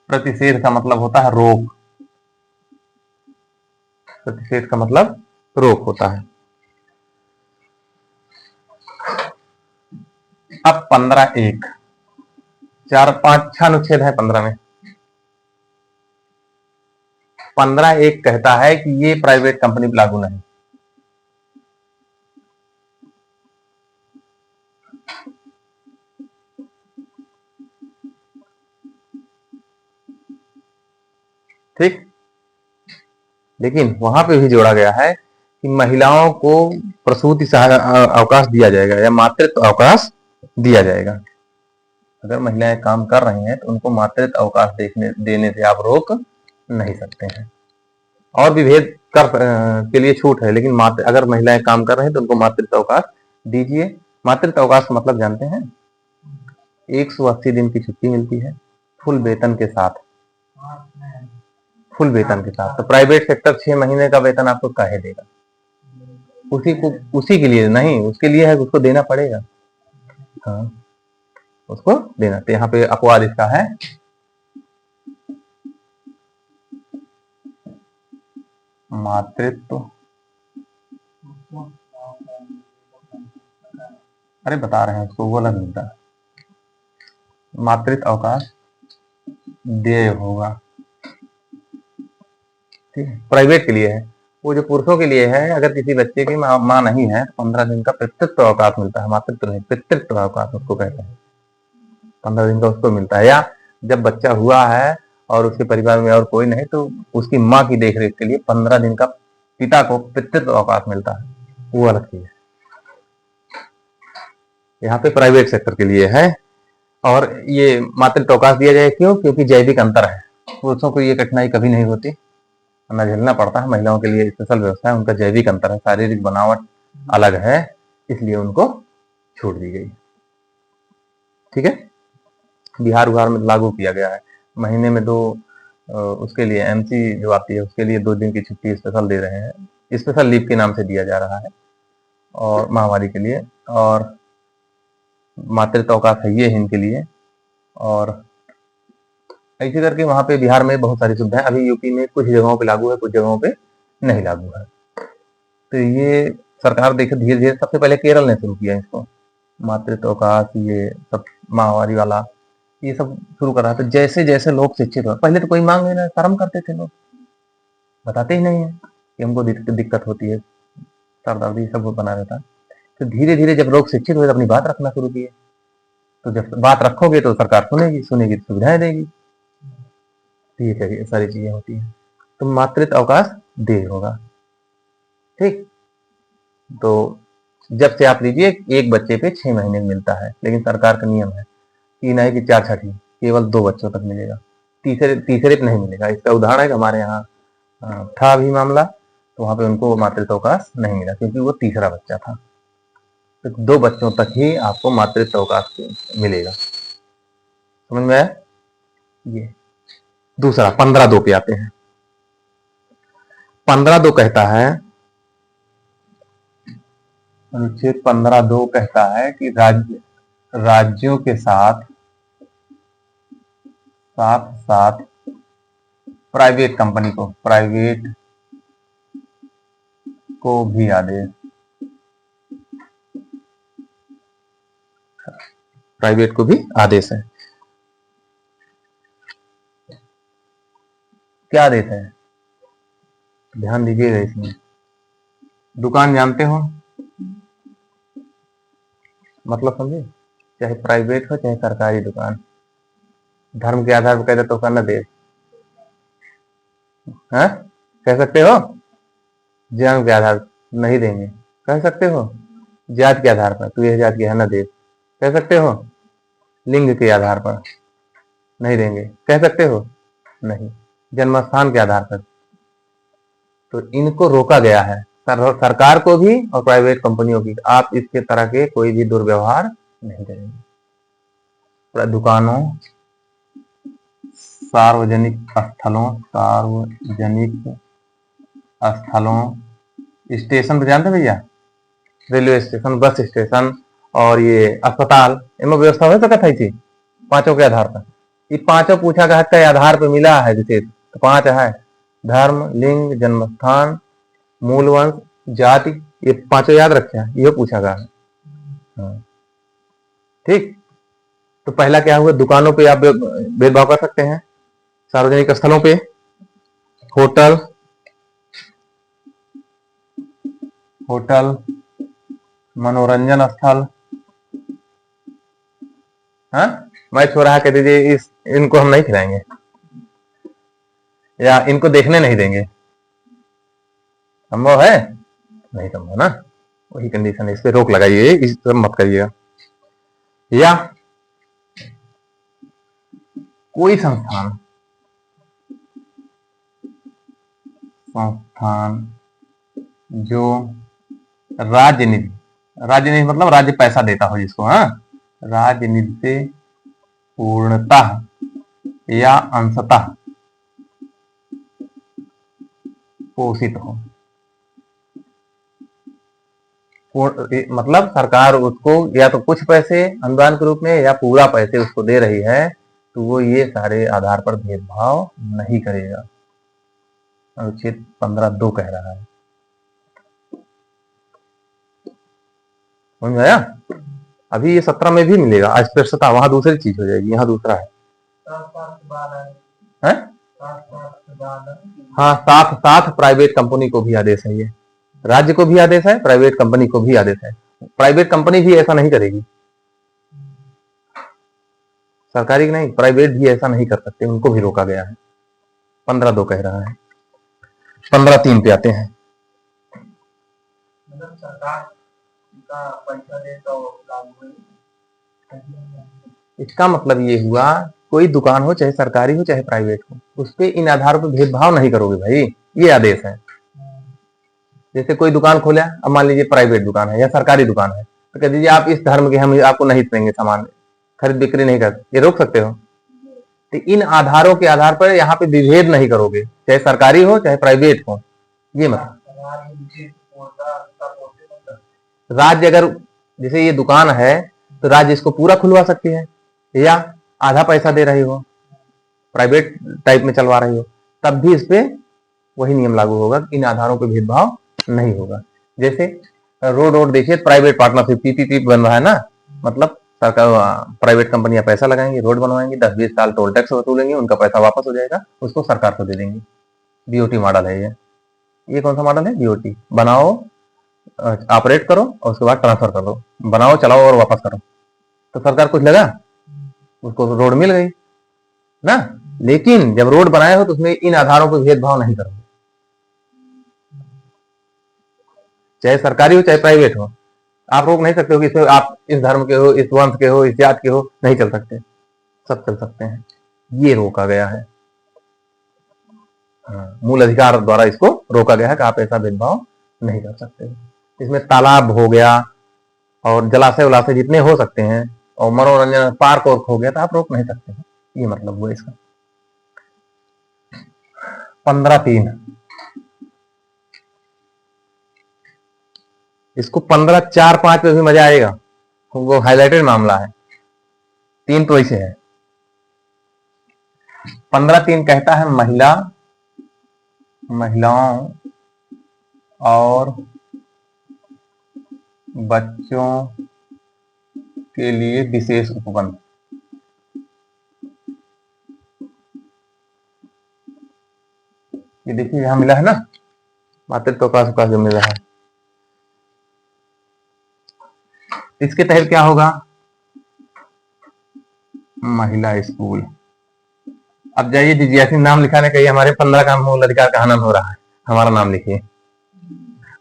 प्रतिषेध का मतलब होता है रोक। प्रतिषेध का मतलब रोक होता है। अब 15(1), 4, 5, 6 अनुच्छेद है 15 में। 15(1) कहता है कि ये प्राइवेट कंपनी पर लागू नहीं। ठीक, लेकिन वहां पे भी जोड़ा गया है कि महिलाओं को प्रसूति अवकाश दिया जाएगा या मातृत्व अवकाश दिया जाएगा। अगर महिलाएं काम कर रही हैं तो उनको मातृत्व अवकाश देने से आप रोक नहीं सकते हैं। और विभेद के लिए छूट है, लेकिन अगर महिलाएं काम कर रही हैं तो उनको मातृत्व अवकाश दीजिए। मातृत्व अवकाश मतलब जानते हैं? 180 दिन की छुट्टी मिलती है, फुल वेतन के साथ। फुल वेतन के साथ। तो प्राइवेट सेक्टर 6 महीने का वेतन आपको काहे देगा? उसी के लिए नहीं, उसके लिए है, उसको देना पड़ेगा। हाँ, उसको देना। तो यहाँ पे अपवाद इसका है मातृत्व, अरे बता रहे हैं उसको, वो अलग मिलता है। मातृत्व अवकाश देय होगा। ठीक है, प्राइवेट के लिए है। वो जो पुरुषों के लिए है, अगर किसी बच्चे की माँ नहीं है तो 15 दिन का पितृत्व अवकाश मिलता है। मातृत्व नहीं, पितृत्व अवकाश उसको कहते हैं। 15 दिन का उसको मिलता है। या जब बच्चा हुआ है और उसके परिवार में और कोई नहीं, तो उसकी माँ की देखरेख के लिए 15 दिन का पिता को पितृत्व अवकाश मिलता है, वो अलग चीज है। यहाँ पे प्राइवेट सेक्टर के लिए है। और ये मातृत्व अवकाश दिया जाए क्यों? क्योंकि जैविक अंतर है, पुरुषों को ये कठिनाई कभी नहीं होती, ना झेलना पड़ता है। महिलाओं के लिए स्पेशल व्यवस्था है, उनका जैविक अंतर है, शारीरिक बनावट अलग है, इसलिए उनको छूट दी गई। ठीक है, बिहार उहार में लागू किया गया है, महीने में 2 उसके लिए एमसी जो आती है उसके लिए 2 दिन की छुट्टी स्पेशल दे रहे हैं, स्पेशल लीव के नाम से दिया जा रहा है और महामारी के लिए, और मातृत्व अवकाश है ये इनके लिए। और ऐसे करके वहां पे बिहार में बहुत सारी सुविधाएं, अभी यूपी में कुछ जगहों पे लागू है, कुछ जगहों पे नहीं लागू है। तो ये सरकार देखे धीरे धीरे, सबसे पहले केरल ने शुरू किया इसको, मातृत्व अवकाश ये सब महामारी वाला ये सब शुरू कर रहा था। जैसे जैसे लोग शिक्षित हो, पहले तो कोई मांग नहीं रहा, शर्म करते थे लोग, बताते ही नहीं है कि हमको दिक्कत होती है, सर दर्द ये सब बना रहता। तो धीरे धीरे जब लोग शिक्षित हुए तो अपनी बात रखना शुरू किए, तो जब बात रखोगे तो सरकार सुनेगी, सुनेगी तो सुविधाएं देगी। ठीक है, ये सारी चीजें होती हैं। तो मातृत्व अवकाश दे होगा, ठीक। तो जब से आप लीजिए, एक बच्चे पे 6 महीने मिलता है, लेकिन सरकार का नियम है 3 है कि 4 छठी, केवल 2 बच्चों तक मिलेगा, तीसरे पे नहीं मिलेगा। इसका उदाहरण है कि हमारे यहाँ था अभी मामला, तो वहां पे उनको मातृत्व अवकाश नहीं मिला क्योंकि वो तीसरा बच्चा था। तो 2 बच्चों तक ही आपको मातृत्व अवकाश मिलेगा, समझ में आया? ये दूसरा 15(2) पे आते हैं। 15(2) कहता है, अनुच्छेद 15(2) कहता है कि राज्यों के साथ साथ साथ प्राइवेट को भी आदेश, प्राइवेट को भी आदेश है। क्या आदेश है? ध्यान दीजिएगा इसमें। दुकान जानते हो, मतलब समझे, चाहे प्राइवेट हो चाहे सरकारी दुकान, धर्म के आधार पर कहते तो करना दे, हाँ? कह सकते हो? जन्म के आधार पर नहीं देंगे, कह सकते हो? जात के आधार पर, तू यह जात की है ना दे, कह सकते हो? लिंग के आधार पर नहीं देंगे, कह सकते हो? नहीं। जन्म स्थान के आधार पर, तो इनको रोका गया है, सरकार को भी और प्राइवेट कंपनियों की, आप इसके तरह के कोई भी दुर्व्यवहार नहीं करेंगे। दुकानों, सार्वजनिक स्थलों, स्टेशन पे जानते हैं भैया, रेलवे स्टेशन, बस स्टेशन और ये अस्पताल, इनमें व्यवस्था हो सकता थी 5 के आधार पर। ये 5 पूछा गया है आधार पर मिला है विशेष, तो 5 है, धर्म, लिंग, जन्म स्थान, मूल वंश, जाति, ये 5 याद रखे हैं, ये पूछा गया है। हाँ। ठीक, तो पहला क्या हुआ, दुकानों पे आप भेदभाव कर सकते हैं, सार्वजनिक स्थलों पे, होटल, मनोरंजन स्थल, हाँ, मैच हो रहा है कह दीजिए इनको हम नहीं खिलाएंगे या इनको देखने नहीं देंगे, संभव है? नहीं संभव ना, वही कंडीशन है, इस पे रोक लगाइए, इस पर मत करिएगा। या कोई संस्थान जो राजनीति मतलब राज्य पैसा देता हो जिसको, हाँ, राजनीति से पूर्णतः या अंशतः पोषित हो, मतलब सरकार उसको या तो कुछ पैसे अनुदान के रूप में या पूरा पैसे उसको दे रही है, तो वो ये सारे आधार पर भेदभाव नहीं करेगा, अनुच्छेद 15(2) कह रहा है। समझ में आया? अभी ये 17 में भी मिलेगा, अस्पृश्यता वहां दूसरी चीज हो जाएगी, यहाँ दूसरा है, है? हाँ, साथ प्राइवेट कंपनी को भी आदेश है, ये राज्य को भी आदेश है, प्राइवेट कंपनी को भी आदेश है। प्राइवेट कंपनी भी ऐसा नहीं करेगी, सरकारी नहीं, प्राइवेट भी ऐसा नहीं कर सकते, उनको भी रोका गया है, 15(2) कह रहा है। 15(3) पे आते हैं। इसका मतलब ये हुआ, कोई दुकान हो, चाहे सरकारी हो चाहे प्राइवेट हो, उस पे इन आधारों पर भेदभाव नहीं करोगे भाई, ये आदेश है। जैसे कोई दुकान खोला, अब मान लीजिए प्राइवेट दुकान है या सरकारी दुकान है, तो कह दीजिए आप इस धर्म के, हम आपको नहीं देंगे सामान, खरीद बिक्री नहीं कर, ये रोक सकते हो? तो इन आधारों के आधार पर यहाँ पे विभेद नहीं करोगे, चाहे सरकारी हो चाहे प्राइवेट हो, ये मतलब। राज्य अगर, जैसे ये दुकान है तो राज्य इसको पूरा खुलवा सकती है, या आधा पैसा दे रही हो, प्राइवेट टाइप में चलवा रही हो, तब भी इस पे वही नियम लागू होगा, इन आधारों पे भेदभाव नहीं होगा। जैसे रोड रोड देखिए, प्राइवेट पार्टनरशिप पीपीपी बन रहा है ना, मतलब सरकार, प्राइवेट कंपनियां पैसा लगाएंगी, रोड बनवाएंगी, 10-20 साल टोल टैक्स वसूलेंगे, उनका पैसा वापस हो जाएगा, उसको सरकार को दे देंगे। बीओटी मॉडल है ये कौन सा मॉडल है? बीओटी। बनाओ, ऑपरेट करो और उसके बाद ट्रांसफर कर दो, बनाओ चलाओ और वापस करो, तो सरकार कुछ लगा, उसको रोड मिल गई ना। लेकिन जब रोड बनाए हो तो उसमें इन आधारों पर भेदभाव नहीं करोगे, चाहे सरकारी हो चाहे प्राइवेट हो। आप रोक नहीं सकते हो कि इसमें आप इस धर्म के हो, इस वंश के हो, इस जात के हो, नहीं चल सकते, सब चल सकते हैं, ये रोका गया है। मूल अधिकार द्वारा इसको रोका गया है कि आप ऐसा भेदभाव नहीं कर सकते। इसमें तालाब हो गया और जलाशय उलाशय जितने हो सकते हैं, और मनोरंजन पार्क और हो गया, तो आप रोक नहीं सकते हैं, ये मतलब हुआ इसका। 15(3), इसको 15(4)(5) पे भी मजा आएगा, वो हाईलाइटेड मामला है। 3 तो ऐसे है। 15(3) कहता है महिलाओं और बच्चों के लिए विशेष उपबंध। ये देखिए यहां मिला है ना, मातृत्व का जो मिला है, इसके तहत क्या होगा? महिला स्कूल। अब जाइए जिज्ञासी नाम लिखाने, कहिए हमारे 15 का मूल अधिकार का हनन हो रहा है, हमारा नाम लिखिए,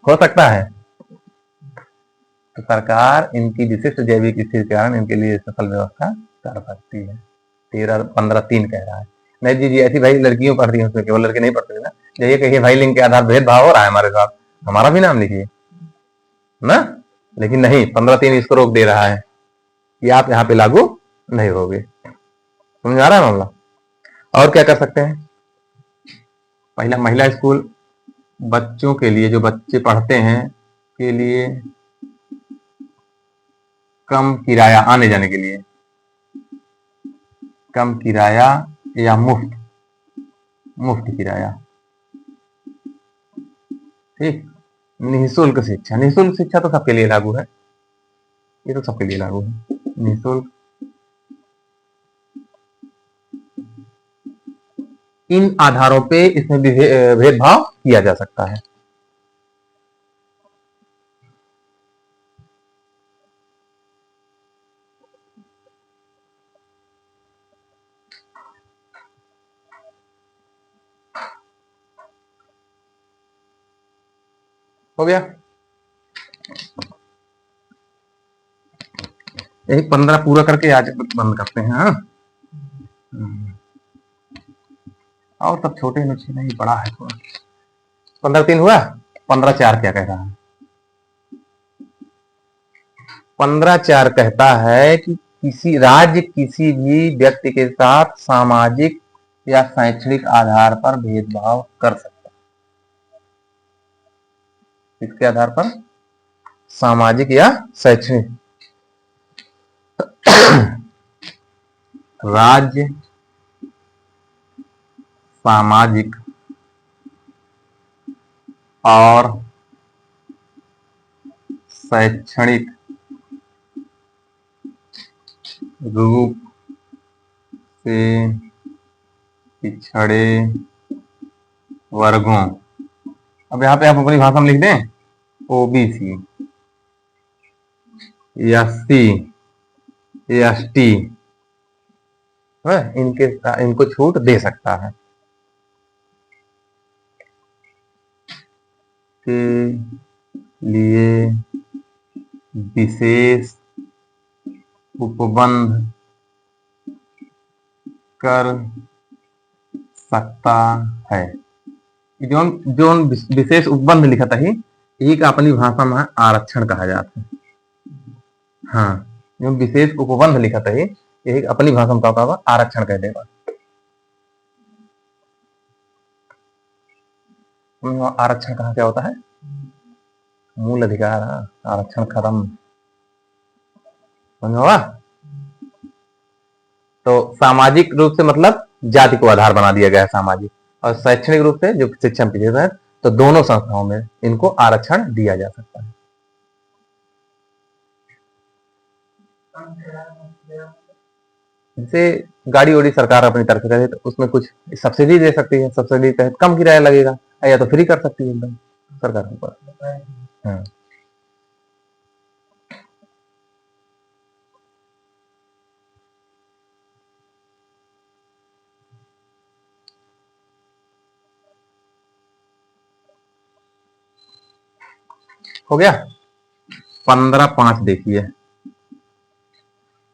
हो सकता है? तो सरकार इनकी विशिष्ट जैविक स्थिति के कारण इनके लिए सफल व्यवस्था कर सकती है। 15(3) कह रहा है। नहीं जी ऐसी भाई लड़कियों पढ़ रही है, उसमें केवल लड़के नहीं पढ़ते ना, जाइए कहिए भाई लिंग के आधार भेदभाव हो रहा है हमारे साथ, हमारा भी नाम लिखिए ना। लेकिन नहीं, 15(3) इसको रोक दे रहा है कि आप यहाँ पे लागू नहीं होगे। समझ आ रहा है मामला? और क्या कर सकते हैं? पहला, महिला स्कूल बच्चों के लिए, जो बच्चे पढ़ते हैं के लिए कम किराया, आने जाने के लिए कम किराया या मुफ्त किराया, ठीक। निःशुल्क शिक्षा, निःशुल्क शिक्षा तो सबके लिए लागू है, ये तो सबके लिए लागू है, निःशुल्क। इन आधारों पे इसमें भेदभाव किया जा सकता है। हो गया? यही 15 पूरा करके आज बंद करते हैं। हाँ, और सब छोटे नुस्खे नहीं, बड़ा है थोड़ा। 15(3) हुआ। 15(4) क्या कह रहा है? 15(4) कहता है कि किसी राज्य किसी भी व्यक्ति के साथ सामाजिक या शैक्षणिक आधार पर भेदभाव कर सकता है। किसके आधार पर? सामाजिक या शैक्षणिक। राज्य सामाजिक और शैक्षणिक रूप से पिछड़े वर्गों, अब यहाँ पे आप अपनी भाषा में लिख दें, ओबीसी, एससी, एसटी, इनको छूट दे सकता है, के लिए विशेष उपबंध कर सकता है। जोन जोन विशेष उपबंध लिखत है यही का अपनी भाषा में आरक्षण कहा जाता है। हाँ, जो विशेष उपबंध लिखत है यही अपनी भाषा में क्या होगा, आरक्षण कह देगा। आरक्षण कहाँ क्या होता है, मूल अधिकार। हाँ, आरक्षण खत्म, समझा। तो सामाजिक रूप से मतलब जाति को आधार बना दिया गया है सामाजिक, और शैक्षणिक रूप से जो शिक्षण की है, तो दोनों संस्थाओं में इनको आरक्षण दिया जा सकता है। जैसे गाड़ी वाड़ी सरकार अपनी तरफ से करे तो उसमें कुछ सब्सिडी दे सकती है, सब्सिडी के तहत कम किराया लगेगा, या तो फ्री कर सकती है एकदम सरकार के ऊपर। हाँ। हो गया। 15.5 देखिए,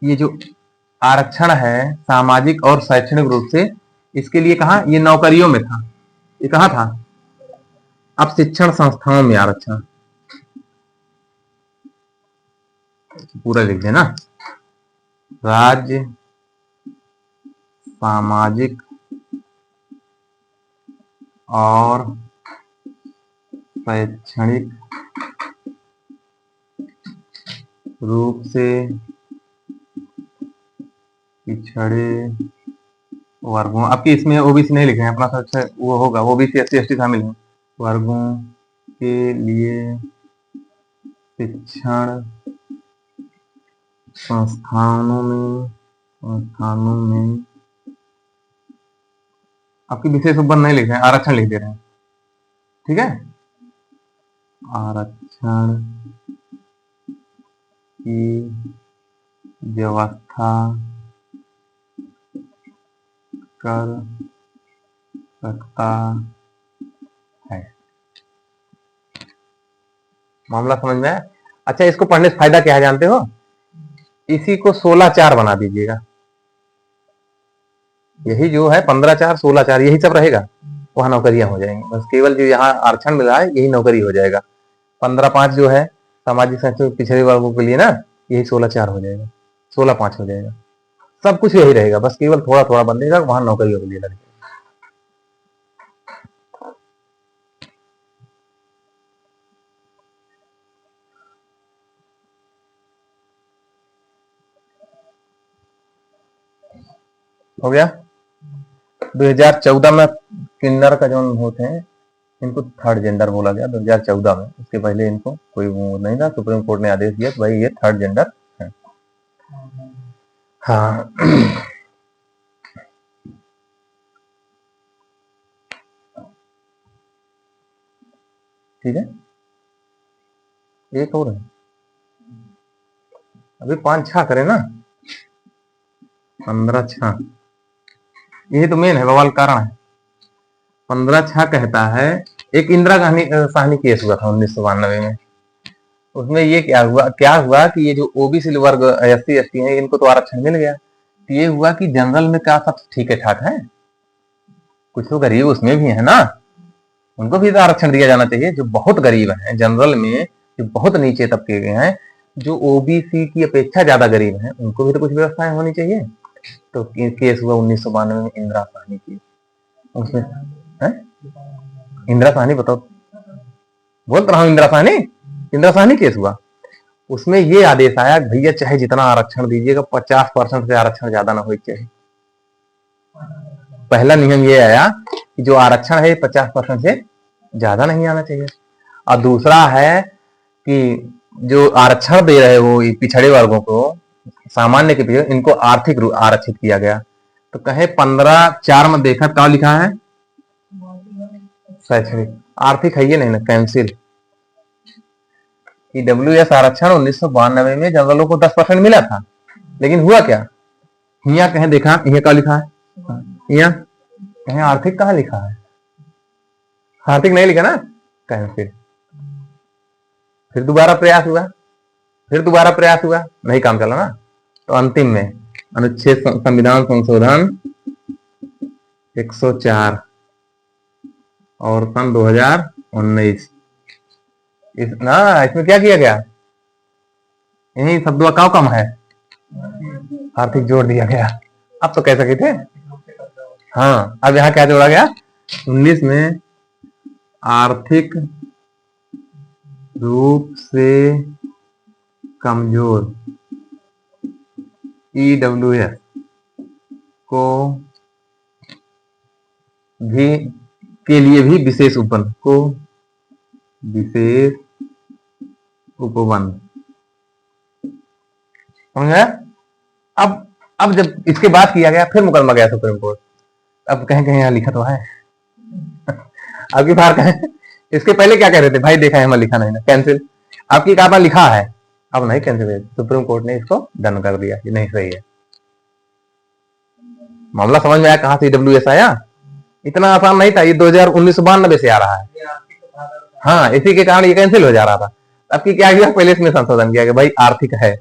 ये जो आरक्षण है सामाजिक और शैक्षणिक रूप से, इसके लिए कहा, ये नौकरियों में था, ये कहा था। अब शिक्षण संस्थाओं में आरक्षण पूरा लिख देना। राज्य सामाजिक और शैक्षणिक रूप से पिछड़े वर्गों, आपकी इसमें ओबीसी नहीं लिखे हैं, अपना सबसे वो होगा ओबीसी एससी एसटी शामिल है, वर्गों के लिए शिक्षण संस्थानों में आपकी विशेष उपबंध नहीं लिख रहे हैं, आरक्षण लिख दे रहे हैं, ठीक है। आरक्षण की व्यवस्था कर सकता है। मामला समझ में आया। अच्छा, इसको पढ़ने से फायदा क्या है जानते हो, इसी को 16/4 बना दीजिएगा। यही जो है 15/4 16/4 यही सब रहेगा, वहां नौकरियां हो जाएंगी, बस केवल जो यहाँ आरक्षण मिला है यही नौकरी हो जाएगा। 15/5 जो है सामाजिक शैक्षणिक पिछड़े वर्गों के लिए ना, यही 16/4 हो जाएगा, 16/5 हो जाएगा, सब कुछ यही रहेगा, बस केवल थोड़ा थोड़ा बदलेगा, वहां नौकरियों के लिए लगेगा। हो गया। 2014 में किन्नर का जो होते हैं इनको थर्ड जेंडर बोला गया 2014 में, उसके पहले इनको कोई वो नहीं था, सुप्रीम कोर्ट ने आदेश दिया कि भाई ये थर्ड जेंडर है। हाँ। ठीक है, एक और है, अभी 5-6 करें ना, 15/6 यही तो मेन है, बवाल कारण है। 15/6 कहता है, एक इंदिरा गांधी साहनी केस हुआ था 1992 में, उसमें ये क्या हुआ कि ये जो ओबीसी वर्ग एससी एसटी है इनको तो आरक्षण मिल गया, तो ये हुआ कि जनरल में क्या सब ठीक है ठाक है, कुछ तो गरीब उसमें भी है ना, उनको भी तो आरक्षण दिया जाना चाहिए। जो बहुत गरीब हैं जनरल में, जो बहुत नीचे तबके के हैं, जो ओबीसी की अपेक्षा ज्यादा गरीब हैं, उनको भी तो कुछ व्यवस्थाएं होनी चाहिए। तो केस हुआ 1992 में इंदिरा साहनी की, उसमें है इंदिरा साहनी, बताओ, बोल रहा हूँ इंदिरा साहनी केस हुआ, उसमें ये आदेश आया भैया चाहे जितना आरक्षण दीजिएगा 50% से आरक्षण ज्यादा ना होना चाहिए। पहला नियम ये आया कि जो आरक्षण है 50% से ज्यादा नहीं आना चाहिए, और दूसरा है कि जो आरक्षण दे रहे हो पिछड़े वर्गों को, सामान्य के पीछे इनको आर्थिक रूप आरक्षित किया गया। तो कहे 15/4 में देखा क्या लिखा है, शैक्षणिक, आर्थिक है ये नहीं ना, कैंसिल। ईडब्ल्यूएस आरक्षण 1992 में जनरलों को 10% मिला था, लेकिन हुआ क्या, यहाँ कहीं देखा, यहाँ क्या लिखा है, यहाँ कहीं आर्थिक कहाँ लिखा है, आर्थिक नहीं लिखा ना, कैंसिल। फिर दोबारा प्रयास हुआ, नहीं काम चला ना, तो अंतिम में अनुच्छेद संविधान संशोधन 104 और सन 2019। इसमें क्या किया गया, यही शब्दों का कम है, आर्थिक जोड़ दिया गया। अब तो कह सके थे। हाँ, अब यहाँ क्या जोड़ा गया, 19 में आर्थिक रूप से कमजोर EWS को भी के लिए भी विशेष उपबंध को विशेष उपबंध समझ गया। अब जब इसके बाद किया गया फिर मुकदमा गया सुप्रीम कोर्ट। अब कहीं कहीं यहाँ लिखा तो है अब की बार कहें, इसके पहले क्या कह रहे थे, भाई देखा है मैं लिखा नहीं ना, कैंसिल। आपकी काबा लिखा है, अब नहीं कैंसिल, सुप्रीम कोर्ट ने इसको डन कर दिया कि नहीं सही है। मामला समझ में आया कहां से EWS आया, इतना आसान नहीं था, ये 1992 से आ रहा है। हाँ, इसी के कारण ये कैंसिल हो जा रहा था। अब की क्या किया, पहले इसमें संशोधन किया गया, भाई आर्थिक है।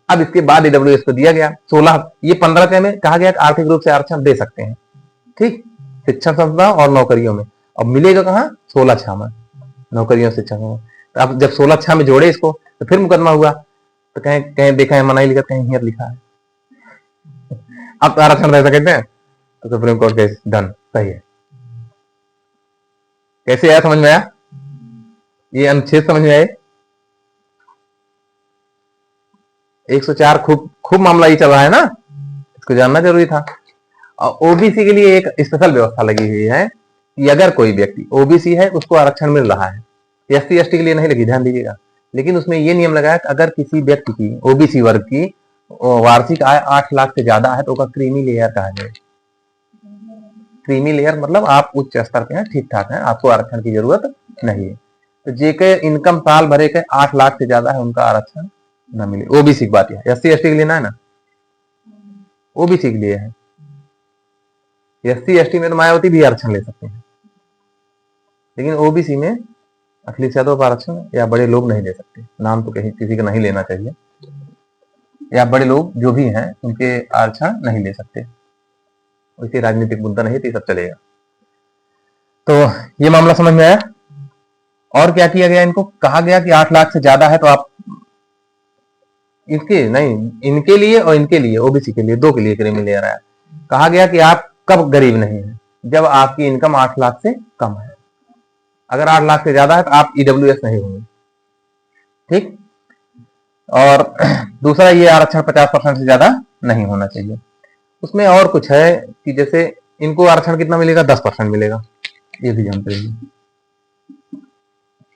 अब इसके बाद EWS को दिया गया 16, ये 15 में कहा गया कि आर्थिक रूप से आरक्षण दे सकते हैं, ठीक, शिक्षण संस्था और नौकरियों में। अब मिलेगा कहाँ, 16(6) में, नौकरियों शिक्षण में। अब जब 16(6) में जोड़े इसको तो फिर मुकदमा हुआ, तो कहीं कहीं देखा है मनाही लिखा, कहीं हियर लिखा है। अब तो आरक्षण दे सकते हैं, तो सुप्रीम कोर्ट केस डन, सही है। कैसे आया, समझ में आया, ये अनुच्छेद समझ में आए। 104 खूब मामला ये चल रहा है ना, इसको जानना जरूरी था। और ओबीसी के लिए एक स्पेशल व्यवस्था लगी हुई है कि अगर कोई व्यक्ति ओबीसी है उसको आरक्षण मिल रहा है, SC ST के लिए नहीं लगी, ध्यान दीजिएगा। लेकिन उसमें ये नियम लगा है कि अगर किसी व्यक्ति की ओबीसी वर्ग की वार्षिक आय 8 लाख से ज्यादा है तो उसका क्रीमी लेयर कहा जाए। क्रीमी लेयर मतलब आप उच्च स्तर के हैं, ठीक ठाक हैं, आपको आरक्षण की जरूरत नहीं है। तो जेके इनकम साल भरे के 8 लाख से ज्यादा है उनका आरक्षण न मिले, ओबीसी की बात है। SC ST के लिए ना है ना, ओबीसी के लिए है। SC ST में तो मायावती भी आरक्षण ले सकते हैं, लेकिन ओबीसी में अखिलेश यादव आरक्षण या बड़े लोग नहीं ले सकते। नाम तो कहीं किसी का नहीं लेना चाहिए, या बड़े लोग जो भी हैं उनके आरक्षण नहीं ले सकते। वैसे राजनीतिक मुद्दा नहीं, तो सब चलेगा। तो ये मामला समझ में आया। और क्या किया गया, इनको कहा गया कि 8 लाख से ज्यादा है तो आप इसके नहीं, इनके लिए और इनके लिए, ओबीसी के लिए, दो के लिए क्रीमी लेयर आया। कहा गया कि आप कब गरीब नहीं है, जब आपकी इनकम 8 लाख से कम है। अगर 8 लाख से ज्यादा है तो आप EWS नहीं होंगे, ठीक। और दूसरा, ये आरक्षण 50% से ज्यादा नहीं होना चाहिए। उसमें और कुछ है कि जैसे इनको आरक्षण कितना मिलेगा, 10% मिलेगा, ये भी जानते रहिए।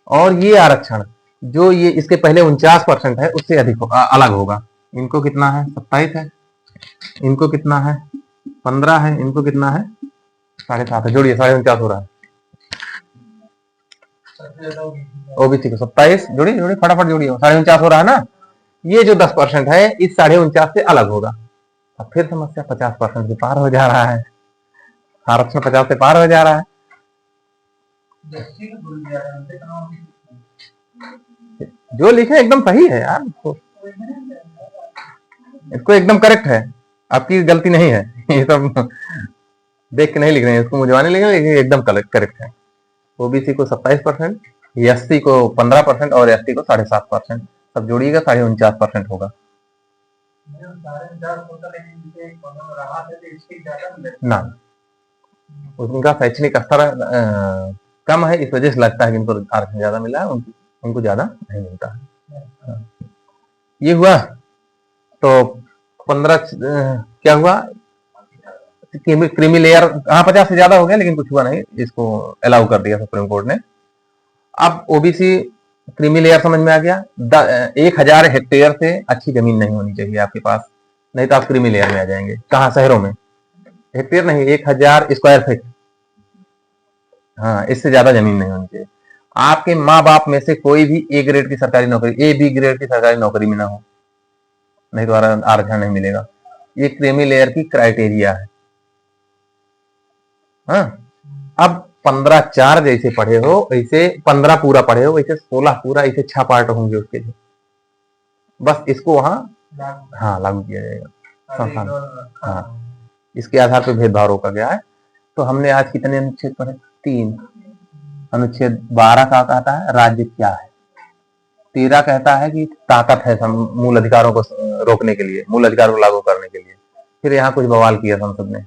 और ये आरक्षण जो ये इसके पहले 49% है उससे अधिक अलग होगा। इनको कितना है, 27 है, इनको कितना है, 15 है, इनको कितना है, 7.5 है, जोड़िए 49.5 हो रहा है। ओबीसी को 27 जोड़िए फटाफट जोड़िए, 49.5 हो रहा है ना। ये जो 10% है इस 49.5 से अलग होगा। अब फिर समस्या 50% से पार हो जा रहा है, आरक्षण 50 से पार हो जा रहा है। जो लिखे एकदम सही है यार, इसको एकदम करेक्ट है, आपकी गलती नहीं है। ये सब देख के नहीं लिख रहे हैं, इसको मुझवाने लिख रहे हैं, एकदम करेक्ट है। ओबीसी को 27%, SC को 15% और ST को 7.5%, सब जोड़िएगा 49.5% होगा ना। उनका शैक्षणिक स्तर कम है, इस वजह से लगता है कि इनको आरक्षण ज्यादा मिला है, उनको ज्यादा नहीं मिलता है। ये हुआ तो 15 क्या हुआ, क्रीमी लेयर, हाँ 50 से ज्यादा हो गया, लेकिन कुछ हुआ नहीं, इसको अलाउ कर दिया सुप्रीम कोर्ट ने। अब ओबीसी क्रीमी लेयर समझ में आ गया। 1000 हेक्टेयर से अच्छी जमीन नहीं होनी चाहिए आपके पास, नहीं तो आप क्रीमी लेयर में आ जाएंगे। कहाँ, शहरों में, हेक्टेयर नहीं, 1000 स्क्वायर फीट, हाँ, इससे ज्यादा जमीन नहीं होनी चाहिए। आपके माँ बाप में से कोई भी A ग्रेड की सरकारी नौकरी, A B ग्रेड की सरकारी नौकरी में ना हो, नहीं तो आरक्षण नहीं मिलेगा। ये क्रीमी लेयर की क्राइटेरिया है। हाँ, अब 15(4) जैसे पढ़े हो वैसे 15 पूरा पढ़े हो, वैसे 16 पूरा, ऐसे 6 पार्ट होंगे उसके लिए, बस इसको वहां हाँ लागू किया जाएगा। हाँ, इसके आधार पर भेदभाव रोका गया है। तो हमने आज कितने अनुच्छेद पढ़े? 3। अनुच्छेद 12 का कहता है राज्य क्या है, 13 कहता है कि ताकत है मूल अधिकारों को रोकने के लिए, मूल अधिकार को लागू करने के लिए। फिर यहाँ कुछ बवाल किया संसद ने,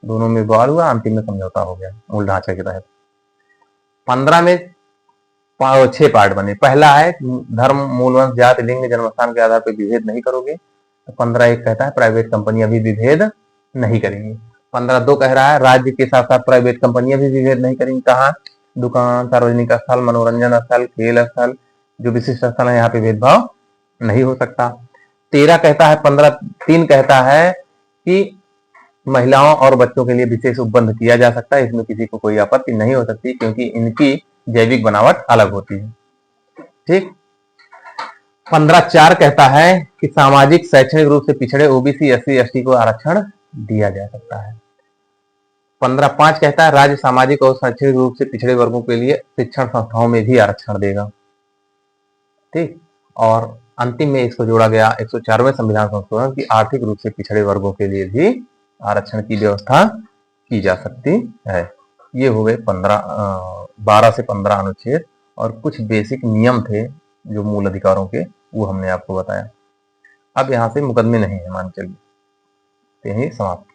दोनों में बवाल हुआ, अंतिम में समझौता हो गया मूल ढांचे के तहत। 15 में 6 पार्ट बने। पहला है धर्म, मूलवंश, जाति, लिंग, जन्मस्थान के आधार पर विभेद नहीं करोगे। तो 15(1) कहता है प्राइवेट कंपनियां भी विभेद नहीं करेंगी। 15(2) कह रहा है राज्य के साथ साथ प्राइवेट कंपनियां भी विभेद नहीं करेंगी। कहाँ? दुकान, सार्वजनिक स्थल, मनोरंजन स्थल, खेल स्थल, जो विशिष्ट स्थल है यहाँ पे भेदभाव नहीं हो सकता। 13 कहता है 15(3) कहता है कि महिलाओं और बच्चों के लिए विशेष उपबंध किया जा सकता है, इसमें किसी को कोई आपत्ति नहीं हो सकती क्योंकि इनकी जैविक बनावट अलग होती है। ठीक। 15(4) कहता है कि सामाजिक शैक्षणिक रूप से पिछड़े ओबीसी, एससी, एसटी को आरक्षण दिया जा सकता है। 15(5) कहता है राज्य सामाजिक और शैक्षणिक रूप से पिछड़े वर्गों के लिए शिक्षण संस्थाओं में भी आरक्षण देगा। ठीक। और अंतिम में इसको जोड़ा गया 104वें संविधान संशोधन की आर्थिक रूप से पिछड़े वर्गों के लिए भी आरक्षण की व्यवस्था की जा सकती है। ये हो गए 12 से 15 अनुच्छेद और कुछ बेसिक नियम थे जो मूल अधिकारों के, वो हमने आपको बताया। अब यहाँ से मुकदमे नहीं है, मान चलिए, यही समाप्त।